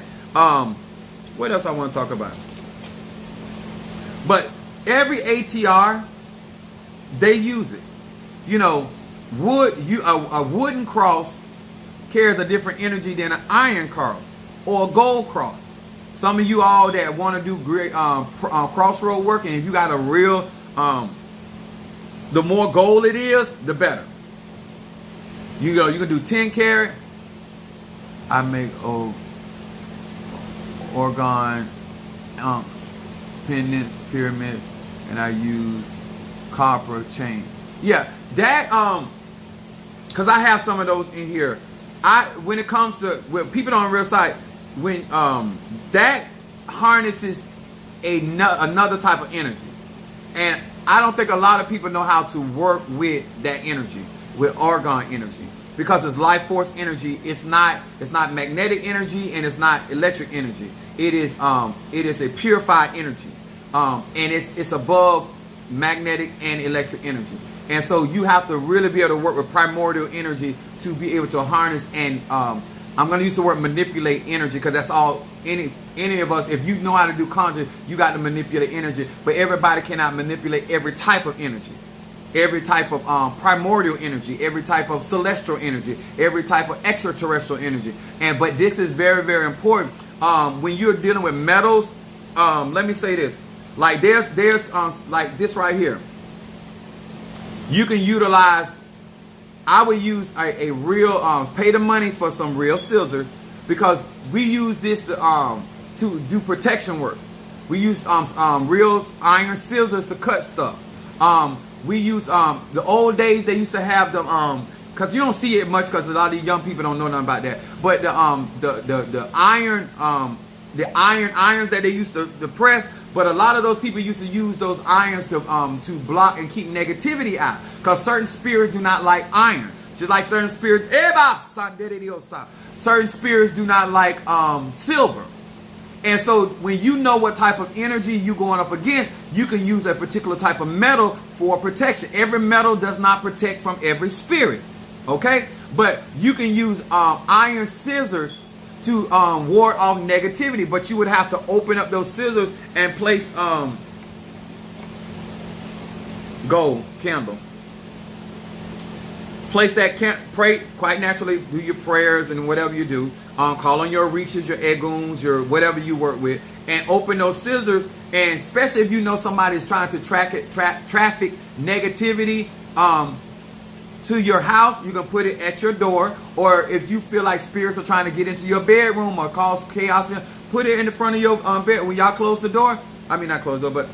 A: What else I want to talk about? But every ATR, they use it. A wooden cross carries a different energy than an iron cross or a gold cross. Some of you all that want to do great crossroad work, and if you got a real the more gold it is, the better. You can do 10 karat. I make orgone, ounce, pendants, pyramids, and I use copper chain. Yeah, that because I have some of those in here. When it comes to people don't realize, when that harnesses another type of energy, and I don't think a lot of people know how to work with that energy, with argon energy, because it's life force energy. It's not magnetic energy, and it's not electric energy. It is a purified energy, and it's above magnetic and electric energy. And so you have to really be able to work with primordial energy to be able to harness and I'm going to use the word manipulate energy, because that's all any of us, if you know how to do conjure, you got to manipulate energy. But everybody cannot manipulate every type of energy, every type of primordial energy, every type of celestial energy, every type of extraterrestrial energy. But this is very, very important when you're dealing with metals. Let me say this: like there's like this right here. You can utilize. I would use a real pay the money for some real scissors, because we use this to do protection work. We use real iron scissors to cut stuff. We use the old days they used to have them because you don't see it much because a lot of these young people don't know nothing about that. But the irons that they used to press. But a lot of those people used to use those irons to block and keep negativity out, because certain spirits do not like iron, just like certain spirits. Certain spirits do not like silver. And so when you know what type of energy you're going up against, you can use a particular type of metal for protection. Every metal does not protect from every spirit, okay? But you can use iron scissors to ward off negativity, but you would have to open up those scissors and place gold candle. Place that pray quite naturally. Do your prayers and whatever you do. Call on your reaches, your eguns, your whatever you work with, and open those scissors. And especially if you know somebody's trying to traffic negativity to your house, you can put it at your door. Or if you feel like spirits are trying to get into your bedroom or cause chaos, put it in the front of your bed. When y'all close the door, I mean not close the door, but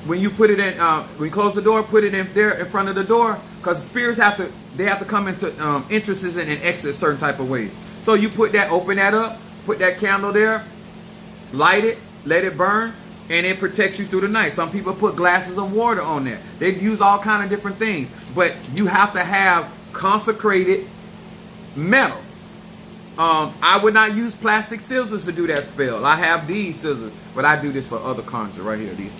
A: when you put it in, when you close the door, put it in there in front of the door, because the spirits have to come into entrances and exit certain type of ways. So you put that, open that up, put that candle there, light it, let it burn, and it protects you through the night. Some people put glasses of water on there. They use all kind of different things. But you have to have consecrated metal. I would not use plastic scissors to do that spell. I have these scissors, but I do this for other conjure right here. These.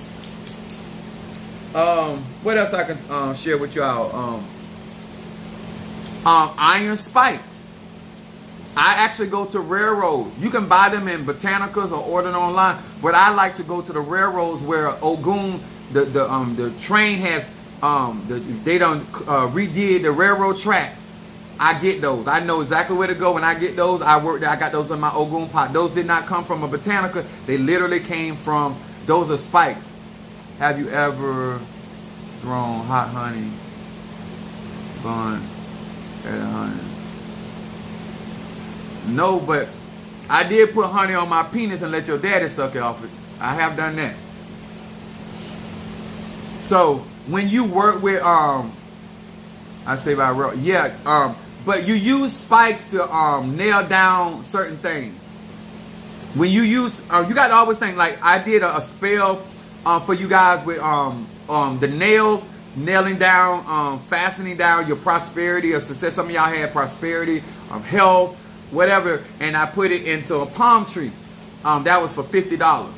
A: What else I can share with y'all? Iron spikes. I actually go to railroads. You can buy them in botanicals or order them online, but I like to go to the railroads where Ogun, the train has they done redid the railroad track. I get those. I know exactly where to go when I get those. I work there. I got those in my Ogun pot. Those did not come from a botanica. They literally came from, those are spikes. Have you ever thrown hot honey bun at a honey? No, but I did put honey on my penis and let your daddy suck it off it. I have done that. So when you work with I say by real, yeah, but you use spikes to nail down certain things. When you use you got to always think, like I did a spell for you guys with the nails, nailing down, fastening down your prosperity or success. Some of y'all had prosperity, health, whatever, and I put it into a palm tree. That was for $50.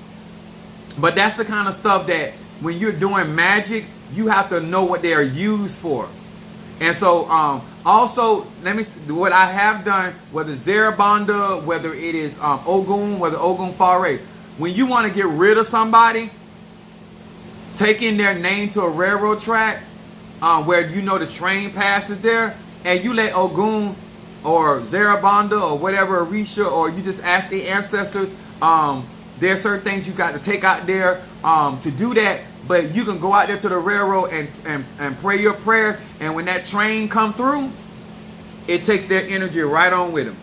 A: But that's the kind of stuff that when you're doing magic, you have to know what they are used for. And so also, what I have done, whether Zarabanda, whether it is Ogun, whether Ogun Fare, when you want to get rid of somebody, taking their name to a railroad track where you know the train passes there, and you let Ogun or Zarabanda or whatever, Orisha, or you just ask the ancestors, there are certain things you got to take out there to do that. But you can go out there to the railroad and pray your prayers, and when that train come through, it takes their energy right on with them.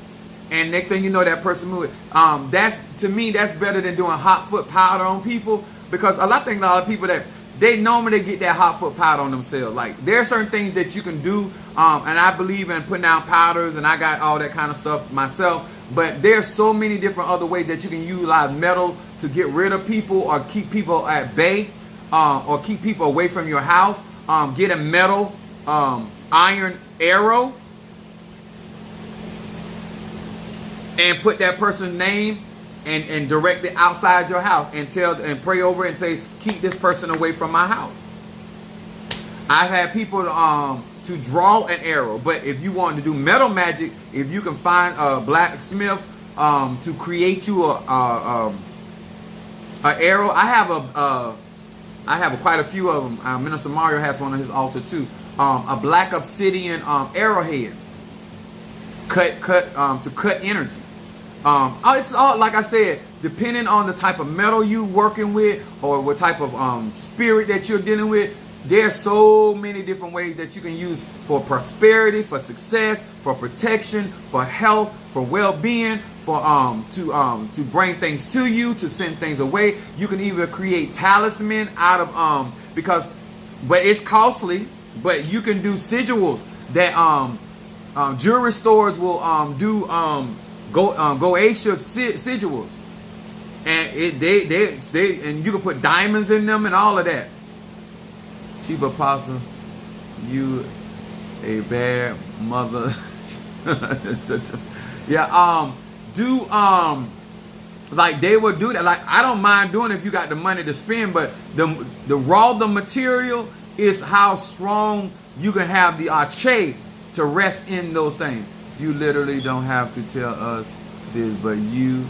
A: And next thing you know, that person moves. That's, to me, that's better than doing hot foot powder on people, because a lot of people that they normally get that hot foot powder on themselves. Like there are certain things that you can do, and I believe in putting out powders, and I got all that kind of stuff myself. But there's so many different other ways that you can utilize metal to get rid of people or keep people at bay. Or keep people away from your house. Get a metal iron arrow and put that person's name and direct it outside your house and pray over it and say, keep this person away from my house. I've had people to draw an arrow, but if you want to do metal magic, if you can find a blacksmith to create you a arrow. I have quite a few of them. Minister Mario has one on his altar too. A black obsidian arrowhead, to cut energy. It's all, like I said, depending on the type of metal you're working with or what type of spirit that you're dealing with. There's so many different ways that you can use for prosperity, for success, for protection, for health, for well-being, for to bring things to you, to send things away. You can even create talisman out of but it's costly. But you can do sigils that jewelry stores will do Goetia sigils, and they and you can put diamonds in them and all of that. Chief Apostle, you a bad mother. Yeah, like they would do that. Like, I don't mind doing it if you got the money to spend, but the material is how strong you can have the arche to rest in those things. You literally don't have to tell us this, but you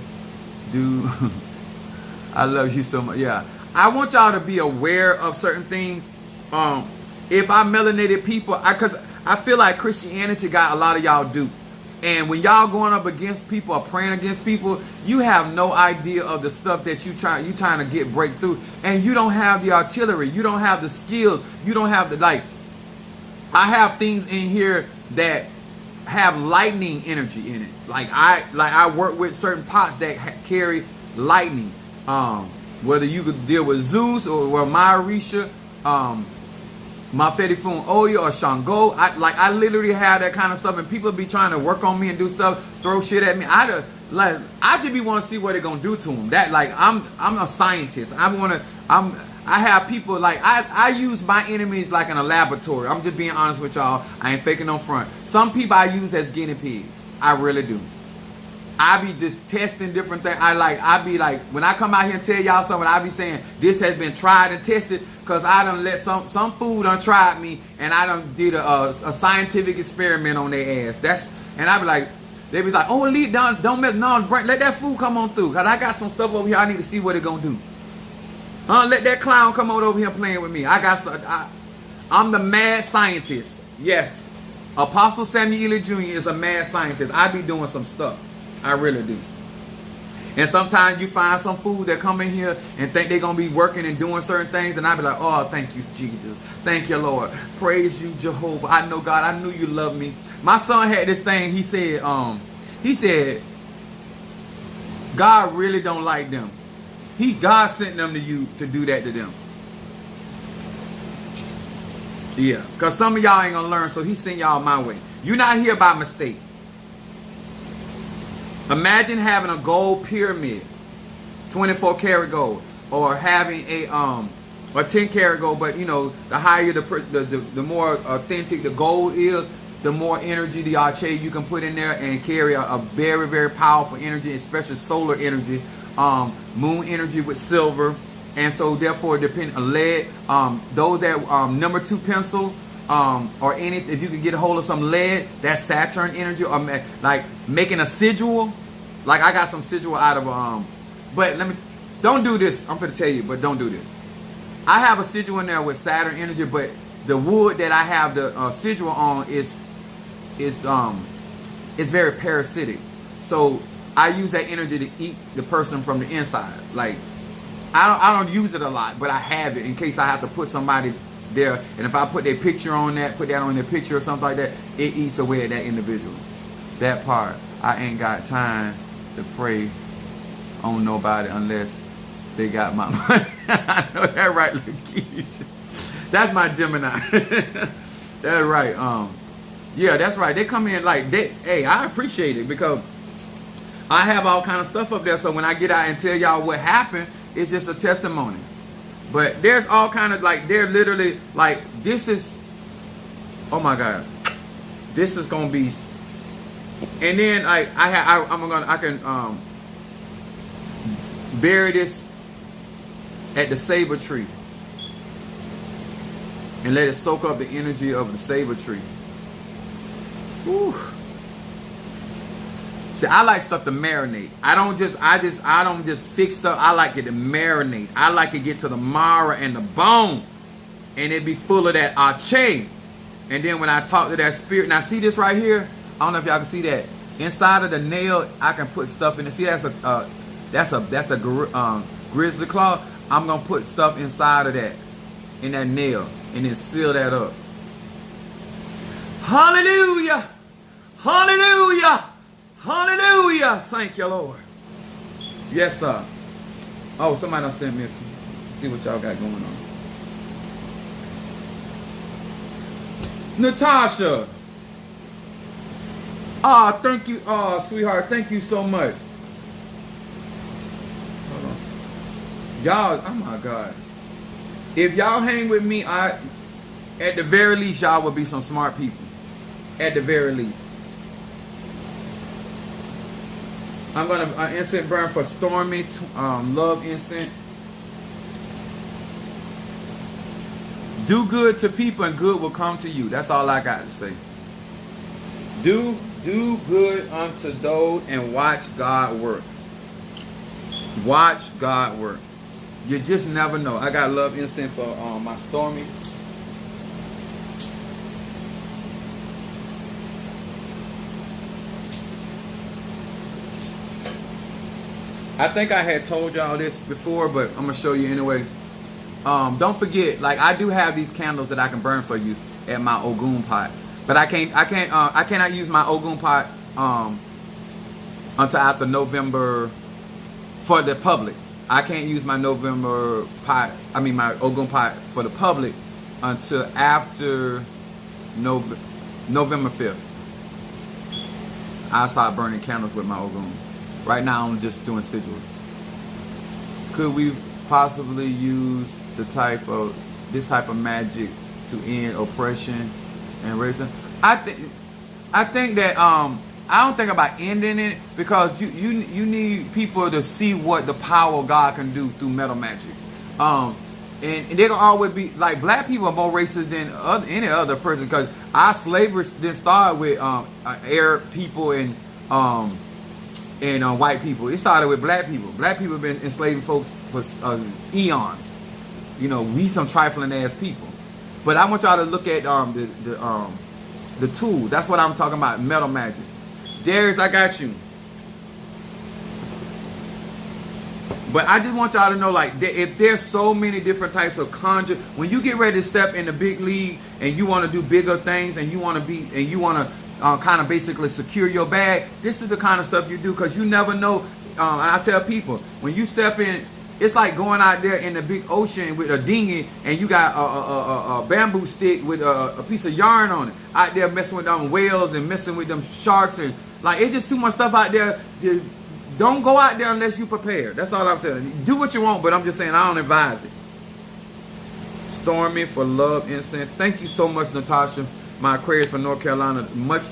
A: do. I love you so much. Yeah, I want y'all to be aware of certain things. If I melanated people, because I feel like Christianity got a lot of y'all duped. And when y'all going up against people or praying against people, you have no idea of the stuff that you trying to get breakthrough. And you don't have the artillery. You don't have the skills. You don't have the, like, I have things in here that have lightning energy in it. Like I work with certain pots that carry lightning. Whether you could deal with Zeus or Maharisha, Mafetifun Oya or Shango. I literally have that kind of stuff, and people be trying to work on me and do stuff, throw shit at me. I just be want to see what they're gonna do to them. That, like, I'm a scientist. I have people, like, I use my enemies like in a laboratory. I'm just being honest with y'all. I ain't faking no front. Some people I use as guinea pigs. I really do. I be just testing different things. I be like, when I come out here and tell y'all something, I be saying this has been tried and tested, because I done let some fool done tried me, and I done did a scientific experiment on their ass. And I be like, they be like, oh, leave, don't mess, no, let that fool come on through, because I got some stuff over here I need to see what it gonna do. Let that clown come on over here playing with me. I'm the mad scientist. Yes, Apostle Samuel Ely Jr. is a mad scientist. I be doing some stuff. I really do. And sometimes you find some fool that come in here and think they're going to be working and doing certain things, and I be like, oh, thank you, Jesus. Thank you, Lord. Praise you, Jehovah. I know, God, I knew you love me. My son had this thing. He said, God really don't like them. God sent them to you to do that to them. Yeah, because some of y'all ain't going to learn, so he sent y'all my way. You're not here by mistake. Imagine having a gold pyramid, 24 karat gold, or having a 10 karat gold. But you know, the higher the more authentic the gold is, the more energy the arche you can put in there and carry a very, very powerful energy, especially solar energy, moon energy with silver, and so therefore depend on lead. Those that number 2 pencil. Or if you can get a hold of some lead, that's Saturn energy, or like making a sigil. Like I got some sigil out of but don't do this. I'm gonna tell you, but don't do this. I have a sigil in there with Saturn energy, but the wood that I have the sigil on is very parasitic. So I use that energy to eat the person from the inside. Like I don't use it a lot, but I have it in case I have to put somebody there, and if I put their picture on that, put that on their picture or something like that, it eats away at that individual. That part, I ain't got time to pray on nobody unless they got my money. I know that right, Lakeisha. That's my Gemini. That's right. Yeah, that's right. They come in like hey, I appreciate it because I have all kind of stuff up there. So when I get out and tell y'all what happened, it's just a testimony. But there's all kind of, like, they're literally, like, this is, oh my God, this is going to be And then I can bury this at the saber tree and let it soak up the energy of the saber tree. Whew. See, I like stuff to marinate. I don't just fix stuff. I like it to marinate. I like it to get to the marrow and the bone, and it be full of that arche. And then when I talk to that spirit, now see this right here. I don't know if y'all can see that. Inside of the nail, I can put stuff in it. See, that's a grizzly claw. I'm gonna put stuff inside of that, in that nail, and then seal that up. Hallelujah! Hallelujah! Hallelujah! Thank you, Lord. Yes, sir. Oh, somebody done sent me a see what y'all got going on. Natasha. Ah, thank you. Oh, sweetheart, thank you so much. Hold on. Y'all, oh my God. If y'all hang with me, at the very least, y'all will be some smart people. At the very least. I'm going to incense burn for Stormy, love incense. Do good to people and good will come to you. That's all I got to say. Do good unto those and watch God work. Watch God work. You just never know. I got love incense for my Stormy. I think I had told y'all this before, but I'm gonna show you anyway. Don't forget, like I do have these candles that I can burn for you at my Ogun pot, but I cannot use my Ogun pot until after November for the public. I can't use my November pot. I mean my Ogun pot for the public until after November 5th. I'll start burning candles with my Ogun. Right now, I'm just doing sigils. Could we possibly use this type of magic to end oppression and racism? I think that I don't think about ending it, because you need people to see what the power of God can do through metal magic. And they're gonna always be like, black people are more racist than any other person, because our slavery didn't start with Arab people and white people. It started with black people. Black people have been enslaving folks for eons. You know, we some trifling ass people. But I want y'all to look at the tool. That's what I'm talking about, metal magic. Darius, I got you. But I just want y'all to know, like, if there's so many different types of conjure, when you get ready to step in the big league and you want to do bigger things and you want to kind of basically secure your bag, this is the kind of stuff you do, because you never know. And I tell people, when you step in, it's like going out there in the big ocean with a dinghy and you got a bamboo stick with a piece of yarn on it, out there messing with them whales and messing with them sharks, and like, it's just too much stuff out there. Don't go out there unless you prepare. That's all I'm telling you. Do what you want, but I'm just saying I don't advise it. Stormy for love incense. Thank you so much, Natasha. My Aquarius from North Carolina. Much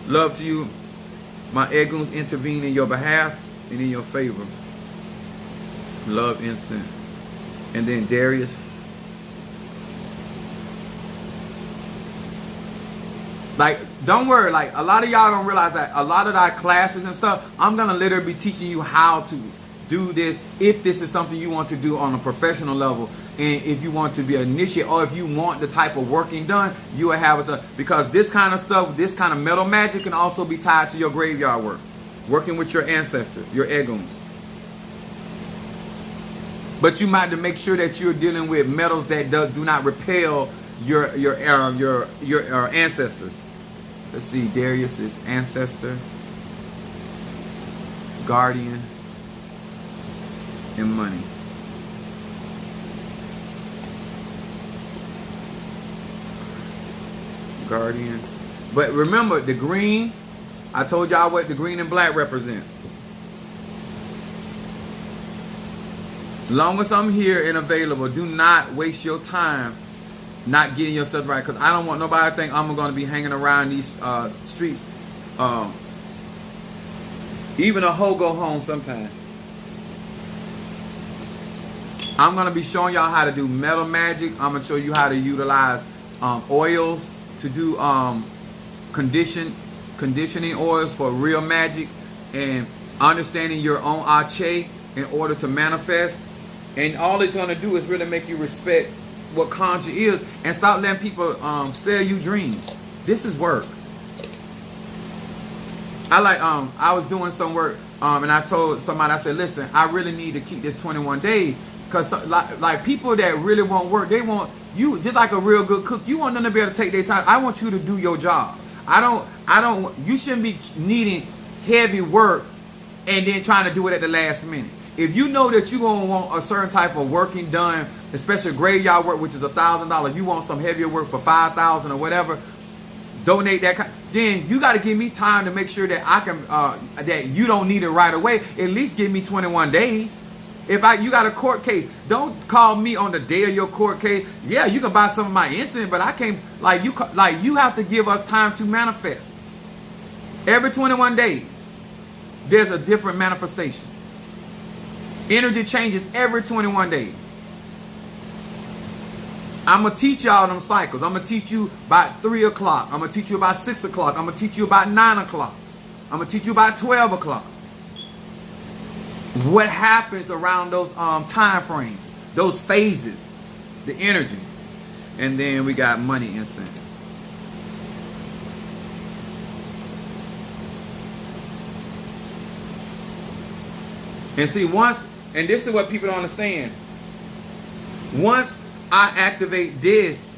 A: love to you. My Eguns intervene in your behalf and in your favor. Love incense. And then Darius. Like, don't worry. Like, a lot of y'all don't realize that a lot of our classes and stuff, I'm going to literally be teaching you how to do this, if this is something you want to do on a professional level. And if you want to be an initiate, or if you want the type of working done, you will have it. Because this kind of stuff, this kind of metal magic can also be tied to your graveyard work. Working with your ancestors, your Eguns. But you might have to make sure that you're dealing with metals that do not repel your ancestors. Let's see, Darius is ancestor, guardian, and money. Guardian. But remember, the green, I told y'all what the green and black represents. Long as I'm here and available, do not waste your time not getting yourself right, because I don't want nobody to think I'm going to be hanging around these streets Even a hoe go home sometime. I'm going to be showing y'all how to do metal magic. I'm going to show you how to utilize oils to do conditioning oils for real magic, and understanding your own ATRS in order to manifest. And all it's going to do is really make you respect what conjure is, and stop letting people sell you dreams. This is work. I was doing some work and I told somebody, I said, listen, I really need to keep this 21 days, because like people that really want work, they want you, just like a real good cook, you want them to be able to take their time. I want you to do your job. You shouldn't be needing heavy work and then trying to do it at the last minute. If you know that you're going to want a certain type of working done, especially graveyard work, which is $1,000, you want some heavier work for $5,000 or whatever, donate that. Then you got to give me time to make sure that I can, that you don't need it right away. At least give me 21 days. If you got a court case, don't call me on the day of your court case. Yeah, you can buy some of my incident, but I can't, you have to give us time to manifest. Every 21 days, there's a different manifestation. Energy changes every 21 days. I'm going to teach y'all them cycles. I'm going to teach you about 3 o'clock. I'm going to teach you about 6 o'clock. I'm going to teach you about 9 o'clock. I'm going to teach you about 12 o'clock. What happens around those time frames, those phases, the energy. And then we got money incentive. And see, and this is what people don't understand. Once I activate this,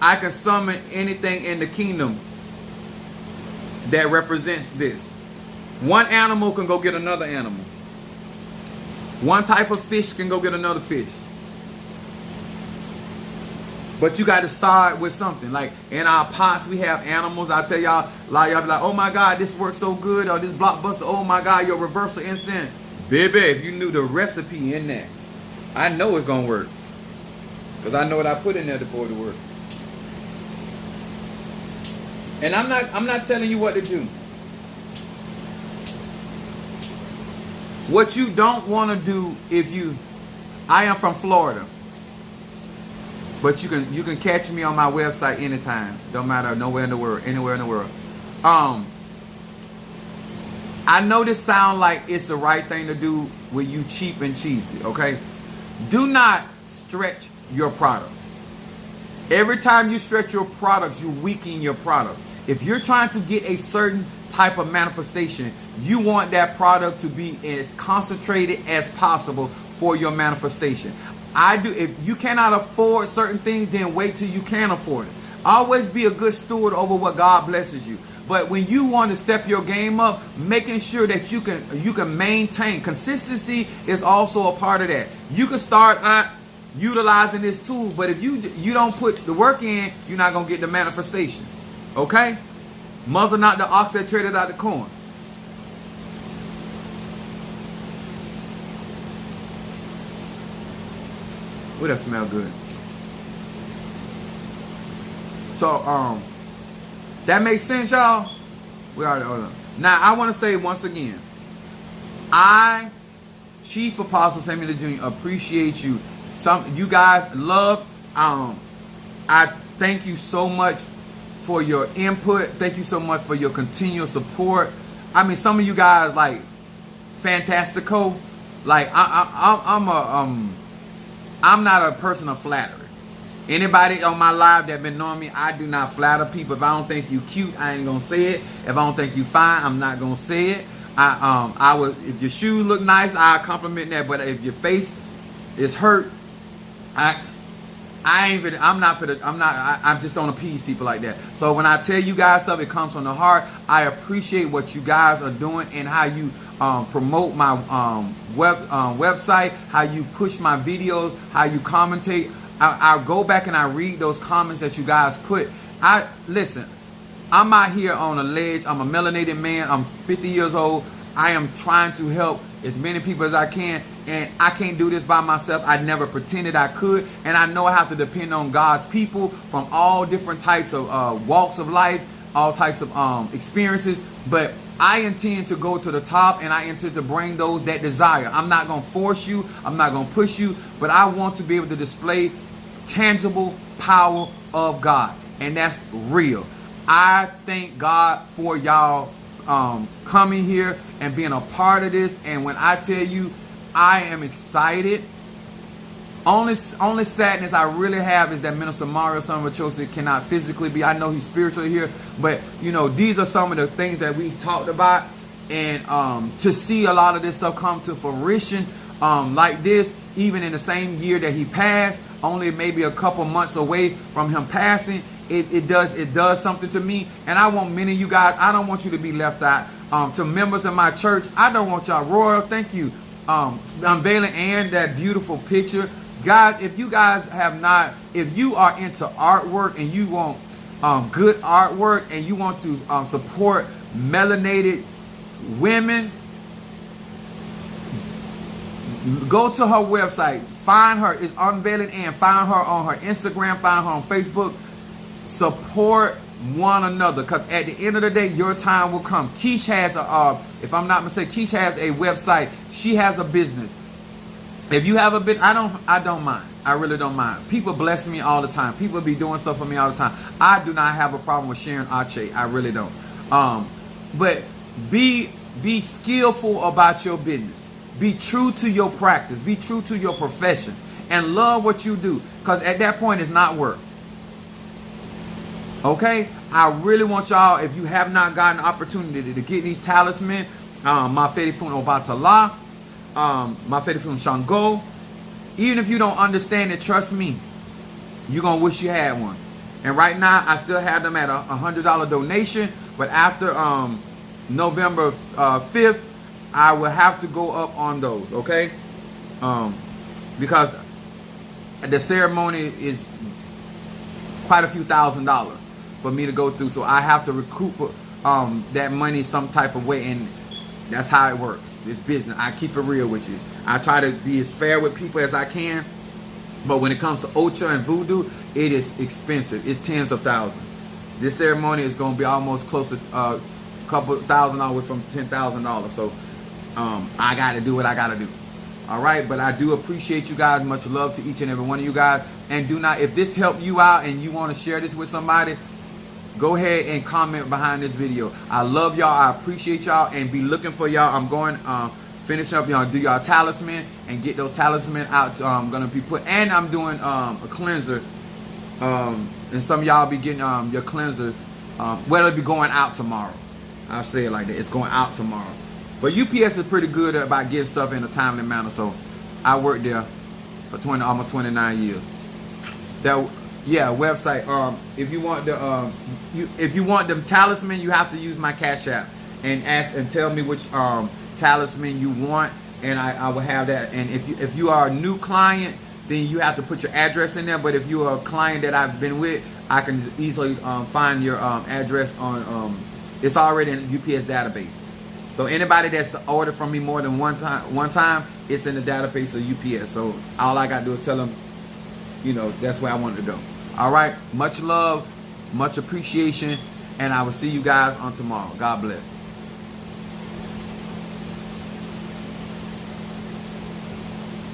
A: I can summon anything in the kingdom that represents this. One animal can go get another animal. One type of fish can go get another fish. But you got to start with something. Like in our pots, we have animals. I tell y'all, a lot of y'all be like, oh my God, this works so good. Or this blockbuster, oh my God, your reversal incense. Baby, if you knew the recipe in that, I know it's going to work. Because I know what I put in there before it work. And I'm not telling you what to do. What you don't want to do I am from Florida. But you can catch me on my website anytime. Don't matter, anywhere in the world. I know this sounds like it's the right thing to do when you cheap and cheesy, okay? Do not stretch your products. Every time you stretch your products, you weaken your product. If you're trying to get a certain type of manifestation, you want that product to be as concentrated as possible for your manifestation. If you cannot afford certain things, then wait till you can afford it. Always be a good steward over what God blesses you. But when you want to step your game up, making sure that you can maintain consistency is also a part of that. You can start out utilizing this tool, but if you don't put the work in, you're not gonna get the manifestation. Okay? Muzzle not the ox that traded out the corn. Ooh, that smell good. So that makes sense, y'all? We already hold on. Now I want to say once again, I, Chief Apostle Samuel Jr., appreciate you. You guys love. I thank you so much for your input. Thank you so much for your continual support. I mean, some of you guys like fantastico. Like I'm not a person of flattery. Anybody on my live that been knowing me, I do not flatter people. If I don't think you cute, I ain't gonna say it. If I don't think you fine, I'm not gonna say it. I would, if your shoes look nice, I compliment that. But if your face is hurt, I just don't appease people like that. So when I tell you guys stuff, it comes from the heart. I appreciate what you guys are doing and how you promote my website, how you push my videos, how you commentate. I go back and I read those comments that you guys put. Listen, I'm out here on a ledge. I'm a melanated man. I'm 50 years old. I am trying to help as many people as I can. And I can't do this by myself. I never pretended I could. And I know I have to depend on God's people from all different types of walks of life. all types of experiences, but I intend to go to the top, and I intend to bring those that desire. I'm not going to force you. I'm not going to push you, but I want to be able to display tangible power of God, and that's real. I thank God for y'all coming here and being a part of this. And when I tell you, I am excited. Only sadness I really have is that Minister Mario Summerchosi cannot physically be. I know he's spiritually here, but you know, these are some of the things that we talked about, and to see a lot of this stuff come to fruition like this, even in the same year that he passed, only maybe a couple months away from him passing, it does something to me. And I want many of you guys, I don't want you to be left out. To members of my church, I don't want y'all. Royal, thank you. Unveiling and that beautiful picture. Guys, if you guys have not, if you are into artwork and you want good artwork and you want to support melanated women, go to her website. Find her. It's Unveiling and find her on her Instagram. Find her on Facebook. Support one another, because at the end of the day, your time will come. Keish has a, if I'm not mistaken, Keish has a website. She has a business. If you have a bit, I don't mind. I really don't mind. People bless me all the time. People be doing stuff for me all the time. I do not have a problem with sharing Ache. I really don't. But be skillful about your business. Be true to your practice. Be true to your profession. And love what you do. Because at that point, it's not work. Okay? I really want y'all, if you have not gotten the opportunity to get these talismans, Ma Fede Fun Obatala, Ma Fede Fun Shango, even if you don't understand it, trust me, you're going to wish you had one. And right now, I still have them at a $100 donation. But after November 5th, I will have to go up on those, okay? Because the ceremony is quite a few $1,000s for me to go through. So I have to recoup that money some type of way. And that's how it works. It's business. I keep it real with you. I try to be as fair with people as I can. But when it comes to Ocha and Voodoo, it is expensive. It's tens of thousands. This ceremony is going to be almost close to a couple $1,000 from $10,000. So I got to do what I got to do. All right. But I do appreciate you guys. Much love to each and every one of you guys. And do not, if this helped you out and you want to share this with somebody, go ahead and comment behind this video. I love y'all. I appreciate y'all, and be looking for y'all. I'm going finish up, y'all, do y'all talisman and get those talisman out. I'm gonna be put, and I'm doing a cleanser. And some of y'all be getting your cleanser. Well, it'll be going out tomorrow. I'll say it like that. It's going out tomorrow. But UPS is pretty good about getting stuff in a timely manner. So I worked there for almost 29 years. That. Yeah, website. If you want the if you want the talisman, you have to use my Cash App and ask and tell me which talisman you want, and I will have that. And if you are a new client, then you have to put your address in there. But if you are a client that I've been with, I can easily find your address on. It's already in the UPS database. So anybody that's ordered from me more than one time, it's in the database of UPS. So all I got to do is tell them, you know, that's where I want to go. All right. Much love, much appreciation, and I will see you guys on tomorrow. God bless.